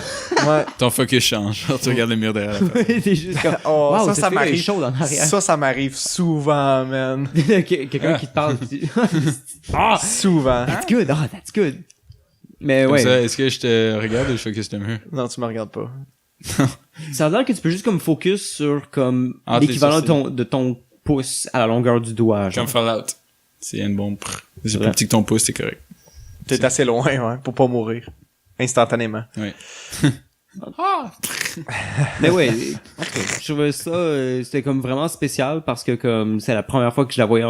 Ouais. Ton focus change. Genre, tu regardes le mur derrière la tête. T'es juste comme... wow, ça m'arrive chaud en arrière. Ça m'arrive souvent, man. Quelqu'un qui te parle. Souvent. That's good. That's good. Mais comme ouais. ça, est-ce que je te regarde ou je focus le mur? Non, tu me regardes pas. Ça a l'air que tu peux juste comme focus sur comme l'équivalent de ton pouce à la longueur du doigt. Comme Fallout. C'est une bombe. C'est plus petit que ton pouce, c'est correct. T'es assez loin, ouais, pour pas mourir. Instantanément. Oui. Mais ouais, je trouvais ça, c'était comme vraiment spécial parce que comme c'est la première fois que je la voyais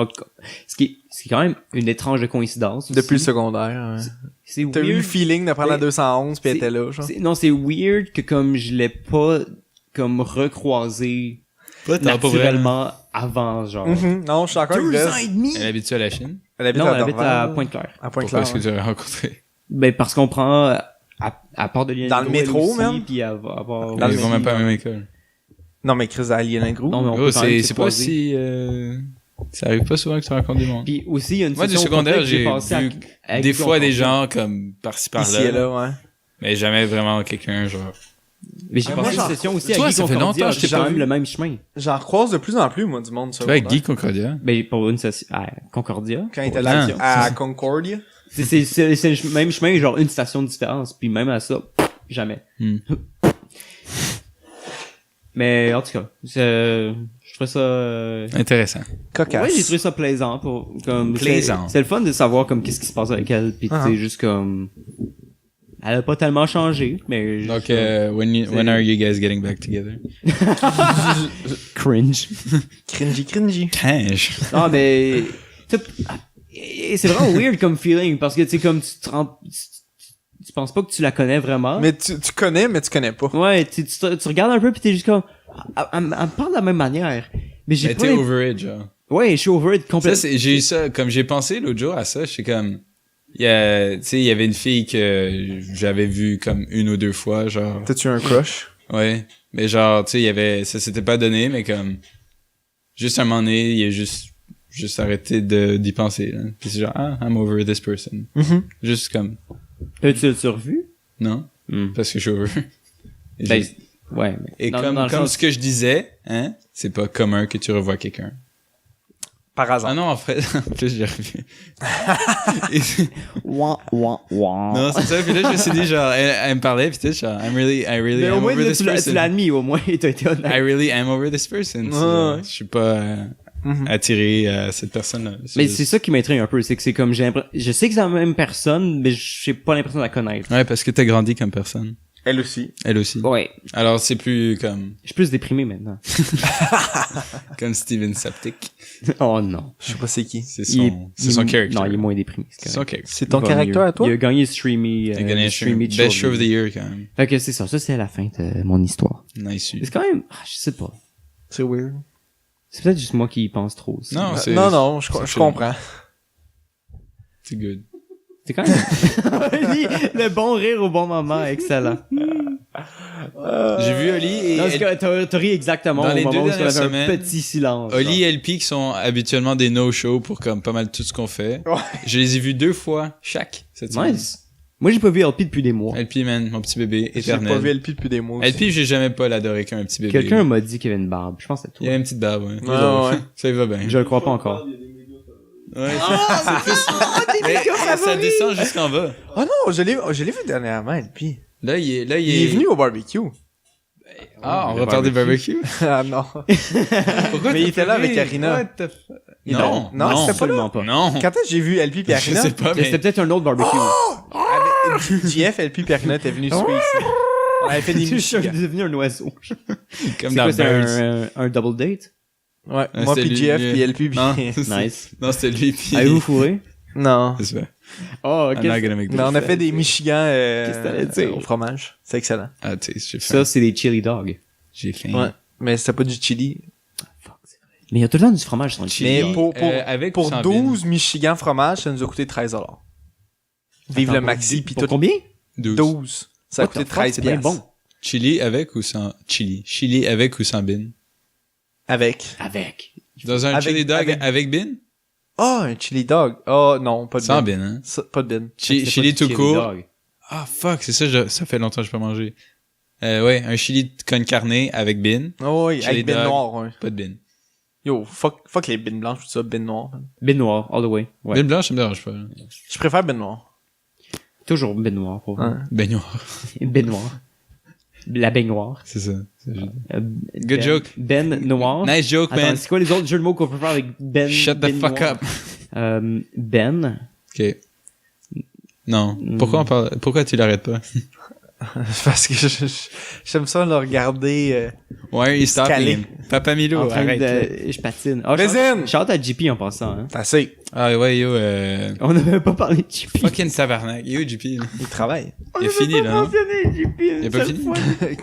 ce qui est quand même une étrange coïncidence aussi. Depuis le secondaire, ouais. C'est t'as weird. eu le feeling de prendre la 211 pis elle était là, genre. Non, c'est weird que comme je l'ai pas comme recroisé naturellement avant, genre. Non, je suis encore 2 ans et demi. Elle habite à la Chine? Elle habite à Pointe-Claire. À Pourquoi est-ce que tu l'as rencontré? Ben, parce qu'on prend, à part de dans le métro, même. Puis ils vont même pas à la même école. Non, mais Chris a Lieningrou. Non, mais c'est pas si, ça arrive pas souvent que tu rencontres du monde. Puis aussi, il y a une moi, du secondaire, j'ai vu des fois des gens comme par-ci par-là. Ici et là, ouais. Mais jamais vraiment quelqu'un, genre. Mais j'ai passé une session aussi toi, à Guy ça fait longtemps que je t'ai pas vu. le même chemin. J'en recroise de plus en plus, moi, du monde, ça. Tu vas avec Guy Concordia? Ben, pour une session, à Concordia. Quand il était là, à Concordia. C'est le même chemin, genre une station de différence. Puis même à ça, jamais. Mais, en tout cas, je trouvais ça, intéressant. Cocasse. Ouais, j'ai trouvé ça plaisant plaisant. C'est le fun de savoir comme qu'est-ce qui se passe avec elle. Puis c'est juste comme, elle a pas tellement changé, mais... Donc, when are you guys getting back together? Cringe. Cringy. Cringe. Non, mais... c'est vraiment weird comme feeling, parce que, tu sais, comme tu penses pas que tu la connais vraiment. Mais tu connais, mais tu connais pas. Ouais, tu regardes un peu pis t'es juste comme... Elle me parle de la même manière. Mais j'ai pas... t'es over it, genre. Ouais, je suis over it complètement. J'ai eu ça, comme j'ai pensé l'autre jour à ça, j'étais comme... tu sais, il y avait une fille que j'avais vue comme 1 ou 2 fois, genre... T'as-tu un crush? Ouais. Mais genre, tu sais, il y avait... Ça s'était pas donné, mais comme... Juste un moment donné, il a juste arrêté d'y penser, là. Puis c'est genre, I'm over this person. Juste comme... Tu l'as revu? Non. Parce que je suis over. Ben, ouais. Et comme ce que je disais, hein, c'est pas commun que tu revois quelqu'un. Par hasard. Ah non, en fait, en plus, j'ai revu. Non, c'est ça, puis là, je me suis dit, genre, elle me parlait, puis tu sais, genre, I really mais am over this person. Tu l'as admis, au moins, t'as été honnête. I really am over this person. Je suis pas attiré à cette personne-là. Mais c'est ça qui m'intrigue un peu, c'est que c'est comme, je sais que c'est la même personne, mais j'ai pas l'impression de la connaître. Ouais, parce que t'as grandi comme personne. Elle aussi. Elle aussi. Ouais. Alors, c'est plus comme... Je suis plus déprimé maintenant. Comme Steven Saptic. Oh non. Je sais pas c'est qui. C'est son character. Non, il est moins déprimé. C'est son character. C'est ton caractère à toi? Il a gagné Streamy. Il a gagné Streamy. Best Show of the Year, quand même. Fait que c'est ça. Ça, c'est la fin de mon histoire. Nice. C'est quand même, je sais pas. C'est weird. C'est peut-être juste moi qui y pense trop aussi. Non, non, je comprends. C'est good. C'est quand même... le bon rire au bon moment, excellent. J'ai vu Oli et... Non, t'as ri exactement dans au les moment où 2 il y avait dernières un petit silence. Oli et LP qui sont habituellement des no-show pour comme pas mal tout ce qu'on fait. Ouais. Je les ai vus 2 fois chaque cette semaine. Nice. Moi, j'ai pas vu LP depuis des mois. LP, man, mon petit bébé J'ai éternel. pas vu LP depuis des mois aussi. LP, j'ai jamais pas l'adoré qu'un petit bébé. Quelqu'un m'a dit qu'il y avait une barbe. Je pense que c'est Il y toi. a une petite barbe, ouais. Ouais. Ça y va bien. Je le crois pas encore. Ouais, mais ça descend jusqu'en bas. Oh non, je l'ai vu dernièrement, LP. Là, il Il est venu au barbecue. Ah, on Le repart des barbecues. Ah non. Pourquoi Mais il était là avec Arina. What the fuck? Non, Non, non, c'était pas là. Absolument pas. Non. Quand est-ce que j'ai vu LP et Je Arina? sais pas, Mais c'était mais... peut-être un autre barbecue. JF, LP et Arina étaient venus souper ici. On avait fait des Je suis Michigan. devenu un oiseau. Comme C'est dans quoi, c'est Birds. un double date? Ouais, Ouais, moi c'était puis lui, JF lui. puis LP puis... Non, Nice. non, c'était lui, puis... Avez-vous fourré? Non. C'est ça. Oh, I'm not gonna make Mais on a fait des Michigan Qu'est-ce que t'allais dire? au fromage. C'est excellent. Ah, tu sais, j'ai faim. Ça, c'est des chili dogs. J'ai faim. Ouais. Mais c'était pas du chili. Mais il y a tout le temps du fromage sur le chili. Mais Chili, pour avec ou pour sans 12 Michigan fromage, ça nous a coûté 13$. Vive Attends, le maxi puis pour tout. combien? 12. Ça a What coûté the fuck, 13$. c'est bien bon. Chili avec ou sans... Chili avec ou sans bin? Avec. Avec. Dans un Avec- chili dog avec- avec bin? Oh, un chili dog. Oh, non, pas de Sans bin. bin, hein? Pas de bin. C'est Chili pas tout du court. dog. Ah, fuck, c'est ça, ça fait longtemps que je peux pas manger. Ouais, un chili con carne avec bin. Oh, oui, Chili avec bin dog. noir, ouais. Pas de bin. Yo, fuck les bines blanches, tout ça, bin noir. man. Ben noir, all the way. Ouais. Bin blanche, ça me dérange pas. là. Je préfère bin noir. Toujours ben noir, pour vous. Ouais. Baignoire. Ben noir. La baignoire. C'est ça. C'est juste- Good joke. Ben noir. Nice joke, Attends, man. c'est quoi les autres jeux de mots qu'on peut faire avec Ben? Shut the Ben fuck noir? up. Ben. Ok. Non. Pourquoi tu l'arrêtes pas? Parce que j'aime ça le regarder. Why are you stopping? Papa Milo, En train arrête. de... Je patine. Oh, Résine! shout à JP en passant, hein. T'as assez. Ah ouais, yo, On n'avait pas parlé de JP. fucking tabarnak. Yo, JP, là. Il travaille. Il a fini, là, non? JP. Il a pas fini?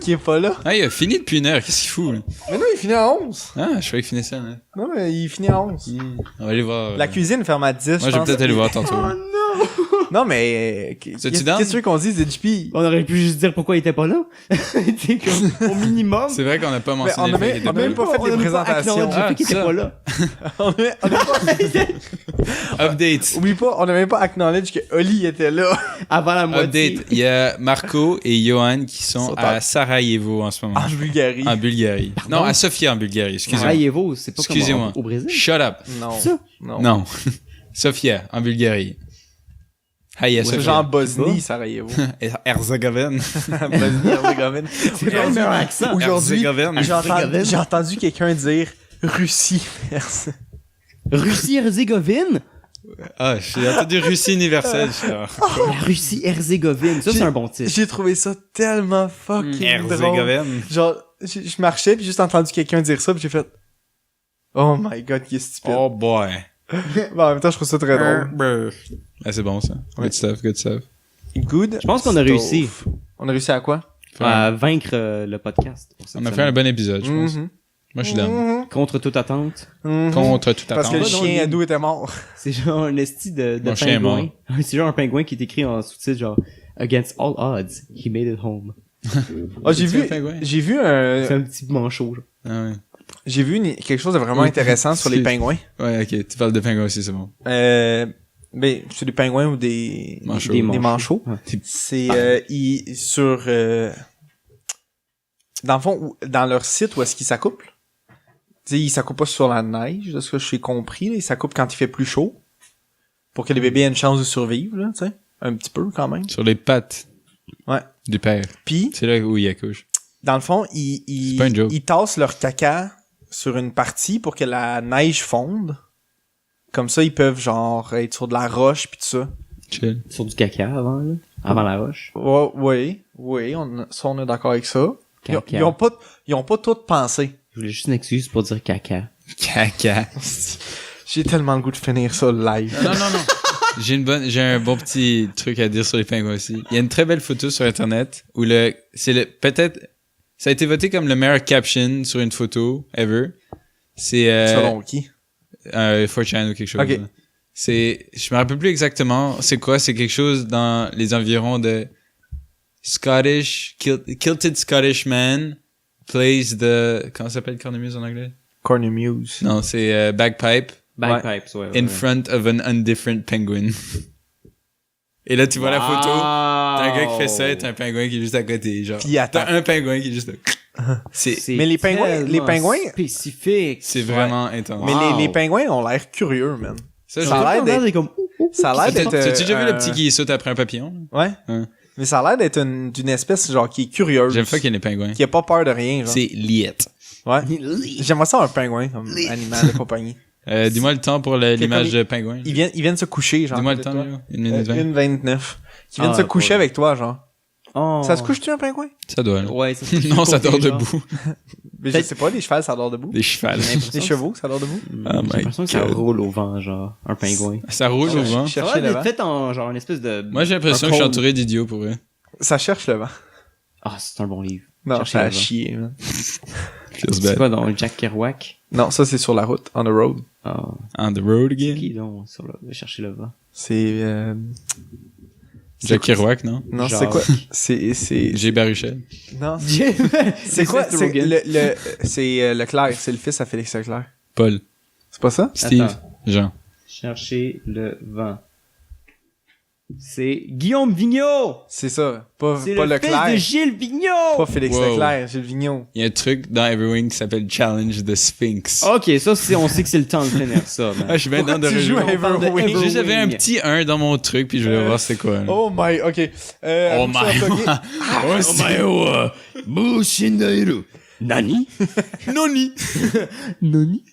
Qui est pas là. Ah, il a fini depuis 1 heure. Qu'est-ce qu'il fout, là? Mais non, il finit à 11. Ah, je croyais qu'il finissait, là. Non, mais il finit à 11. On va aller voir. La cuisine ferme à 10. Moi, je vais pense. peut-être aller voir tantôt. Non, mais. C'est-tu down? Qu'est-ce que tu veux qu'on dise de JP? On aurait pu juste dire pourquoi il était pas là. C'est comme au minimum. C'est vrai qu'on n'a pas mentionné on a le fait même- qu'il on a même était pas fait les présentations. Le fait qu'il était ça. pas là. on a pas. Update. Oublie pas, on a même pas acknowledge que Oli était là. Avant la moitié. Update. Il y a Marco et Johan qui sont Sont à en- Sarajevo en ce moment. En Bulgarie. En Bulgarie. Non, à Sofia en Bulgarie, excusez-moi. Sarajevo, c'est pas Excusez-moi. comme au Brésil. Shut up. Non. Ça? Non. Sofia, en Bulgarie. Hi, à C'est Sofia. genre Bosnie, Sarajevo. Herzegovine. Bosnie, Herzégovine. Quel meilleur accent. Aujourd'hui, Herzégovine. j'ai entendu quelqu'un dire Russie. Merci. Russie Herzégovine? Ah, j'ai entendu Russie universelle. je suis genre, La Russie Herzégovine. Ça, c'est un bon titre. J'ai trouvé ça tellement fucking drôle. Herzégovine. Genre, je marchais puis juste entendu quelqu'un dire ça puis j'ai fait oh my god, qui est stupide. Oh boy. Bon, en même temps, je trouve ça très drôle. Ah, c'est bon ça. Good stuff, good stuff. Good. Je pense qu'on a réussi. On a réussi à quoi? À vaincre le podcast. pour cette On a fait un semaine. bon épisode, je pense. Mhm. Moi, je suis down. Mhm. Contre toute attente. Mhm. Contre tout Parce que attendre. le non, chien lui- ado était mort. C'est genre un esti de Mon chien est pingouin. mort. C'est genre un pingouin qui est écrit en sous-titre genre Against all odds, he made it home. Ah, j'ai C'est vu, un pingouin? j'ai vu C'est un petit manchot. Genre. Ah ouais. j'ai vu quelque chose de vraiment Oui. intéressant sur les C'est- pingouins. Ouais, ok. Tu parles de pingouin aussi, c'est bon. Ben, c'est des pingouins ou des Manchots. des manchots. Ouais. C'est sur dans le fond dans leur site où est-ce qu'ils s'accouplent. Tu sais, ils s'accouplent pas sur la neige, de ce que j'ai compris, là. Ils s'accouplent quand il fait plus chaud pour que les bébés aient une chance de survivre, là, tu sais, un petit peu quand même. Sur les pattes. Ouais. Du père. Puis C'est là où il accouche. dans le fond, C'est pas une joke. ils tassent leur caca sur une partie pour que la neige fonde. Comme ça, ils peuvent genre être sur de la roche puis tout ça. Chill. Sur du caca avant, là. Avant la roche. Ouais, oui, on est d'accord avec ça. Caca. Ils ont pas tout pensé. Je voulais juste une excuse pour dire caca. Caca. J'ai tellement le goût de finir ça live. Non. J'ai un bon petit truc à dire sur les pingouins aussi. Il y a une très belle photo sur internet où peut-être, ça a été voté comme le meilleur caption sur une photo ever. C'est, Selon qui? 4chan ou quelque chose. Ok. là. Je me rappelle plus exactement c'est quoi, c'est quelque chose dans les environs de kilted Scottish man plays the... Comment ça s'appelle cornemuse en anglais? Cornemuse. Non, c'est bagpipe. Bagpipes, ouais. In front of an indifferent penguin. Et là, tu vois la photo. T'as un gars qui fait ça et t'as un pingouin qui est juste à côté. Genre, puis attends. t'as un pingouin qui est juste là. Mais les pingouins... spécifique. C'est vraiment intense. Mais les pingouins ont l'air curieux, man. Ça a l'air d'être... comme... Ça a l'air d'être... T'as-tu déjà vu le petit qui saute après un papillon? Ouais. Mais ça a l'air d'être d'une espèce, genre, qui est curieuse. J'aime pas qu'il y ait les pingouins. Qui a pas peur de rien, genre. C'est liette. Ouais. J'aimerais ça un pingouin comme animal de compagnie. Dis-moi le temps pour l'image de pingouin. Ils viennent se coucher, genre. Dis-moi le temps, là. 1 minute 20. 1:29. Qui viennent se coucher avec toi, genre. Oh. Ça se couche-tu un pingouin? Ça doit, là. Ouais, ça se couche Non, ça dort genre. debout. Mais je sais pas, des chevals, ça dort debout. Des chevals. Des chevaux, ça dort debout. Oh J'ai my l'impression que ça God. roule au vent, genre, un pingouin. Ça roule au vent. Ça Chercher va le vent. être fait en, genre, une espèce de... Moi, j'ai l'impression que je suis entouré d'idiots pour eux. Ça cherche le vent. Ah, c'est un bon livre. Non, Chercher ça a le vent. chier, man. Feels C'est bad. quoi, donc, Jack Kerouac? Non, ça, c'est sur la route, on the road. Ah, On the road c'est again. qui, donc, sur le... va chercher le vent? C'est, Jack Kerouac, non? Non, c'est Jacques. quoi? C'est... J'ai Baruchel. Non. C'est quoi? Seth C'est Rogen. c'est Leclerc, c'est le fils à Félix Leclerc. Paul. C'est pas ça? Steve. Attends. Jean. Chercher le vent. C'est Guillaume Vigneault! C'est ça. Pas C'est pas le Leclerc. fils de Gilles Vigneault! Pas Félix Wow. Leclerc, Gilles Vigneault. Il y a un truc dans Everwing qui s'appelle Challenge the Sphinx. Ok, ça, on sait que c'est le temps de finir ça, man. Ah, je suis bien dans de tu joues à rejouer. On parle de Everwing? Everwing. J'avais un petit 1 dans mon truc, puis je voulais voir c'est quoi. là. Oh my, ok. Oh my. Bushinairu. Nani? Noni. Nani?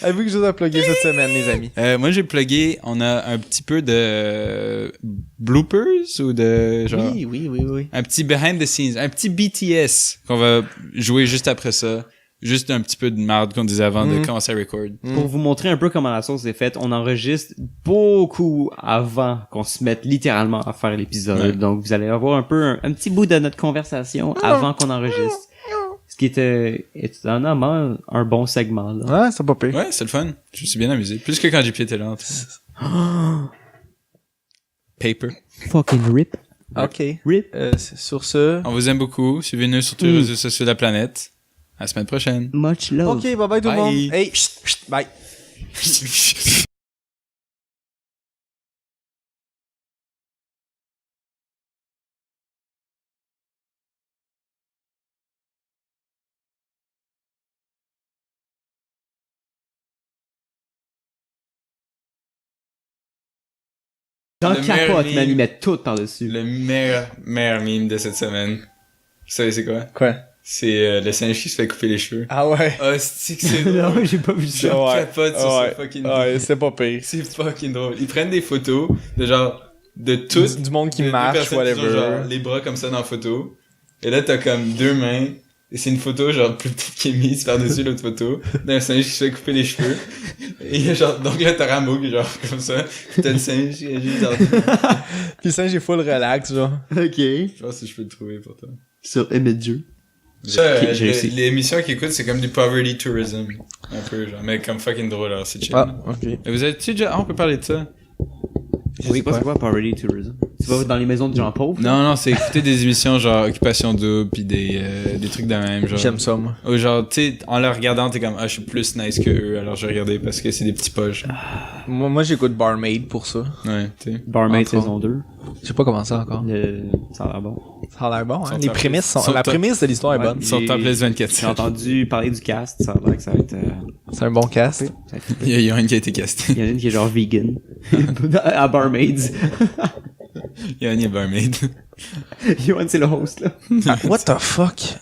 Avez-vous quelque chose à plugger cette semaine, les amis? Moi, j'ai plugué, on a un petit peu de bloopers ou de genre Oui. un petit behind the scenes, un petit BTS qu'on va jouer juste après ça. Juste un petit peu de merde qu'on disait avant de commencer à record. Pour vous montrer un peu comment la sauce est faite, on enregistre beaucoup avant qu'on se mette littéralement à faire l'épisode. Ouais. Donc, vous allez avoir un peu un petit bout de notre conversation avant qu'on enregistre. Ce qui était étonnamment un bon segment, là. Ouais, c'est pas pire. Ouais, c'est le fun. Je me suis bien amusé. Plus que quand JP était là. en tout cas. Paper. Fucking rip. Ok. Rip. Sur ce... On vous aime beaucoup. Suivez-nous sur tous les réseaux sociaux de la planète. À la semaine prochaine. Much love. Ok, bye bye tout le Bye. monde. Hey, chut, bye. Dans Le meilleur capote, meme. man, ils mettent tout par-dessus. Le meilleur meme de cette semaine. Vous savez c'est quoi? Quoi? C'est le singe qui se fait couper les cheveux. Ah ouais. Ah, c'est que c'est drôle. Non, j'ai pas vu ça. Je capote sur ouais. ce fucking Ouais, c'est pas pire. C'est fucking drôle. Ils prennent des photos de genre, de tous. Du monde qui de deux marche, personnes qui ont, whatever. genre, les bras comme ça dans la photo. Et là, t'as comme 2 mains. Et c'est une photo, genre, plus petite qui est mise par-dessus l'autre photo. D'un singe qui se fait couper les cheveux. Et genre, donc là, t'as Rameau qui est genre, comme ça. T'as le singe qui est juste genre, Puis ça, j'ai full relax, genre. Ok. je pense que je peux le trouver pour toi. Sur Image. Ça, Ok, j'ai réussi. l'émission qu'ils écoutent, c'est comme du poverty tourism. Un peu, genre, mais comme fucking drôle, alors c'est chill. Ok. Et vous êtes-tu déjà, on peut parler de ça? Je sais pas c'est quoi Poverty Tourism. Tu vas dans les maisons de gens pauvres? Non, c'est écouter des émissions genre Occupation Double pis des trucs de même, genre. J'aime ça, moi. Ou genre, tu sais, en le regardant, t'es comme, ah, je suis plus nice que eux, alors je vais regarder parce que c'est des petits poches. Moi, j'écoute Barmaid pour ça. Ouais, tu sais. Barmaid Entre autres. saison 2. J'ai pas commencé encore. Ça a l'air bon. Ça a l'air bon, hein. Sont Les top. prémices sont... Sont La top. prémisse de l'histoire est Ouais. bonne. Ils sont top les 24. J'ai entendu parler du cast, ça a l'air que ça va être... C'est un bon cast. ça va être- Il y a une qui a été castée. Il y en a une qui est genre vegan. À Barmaids. Il y a une barmaid. Yoann, c'est le host, là. What the fuck?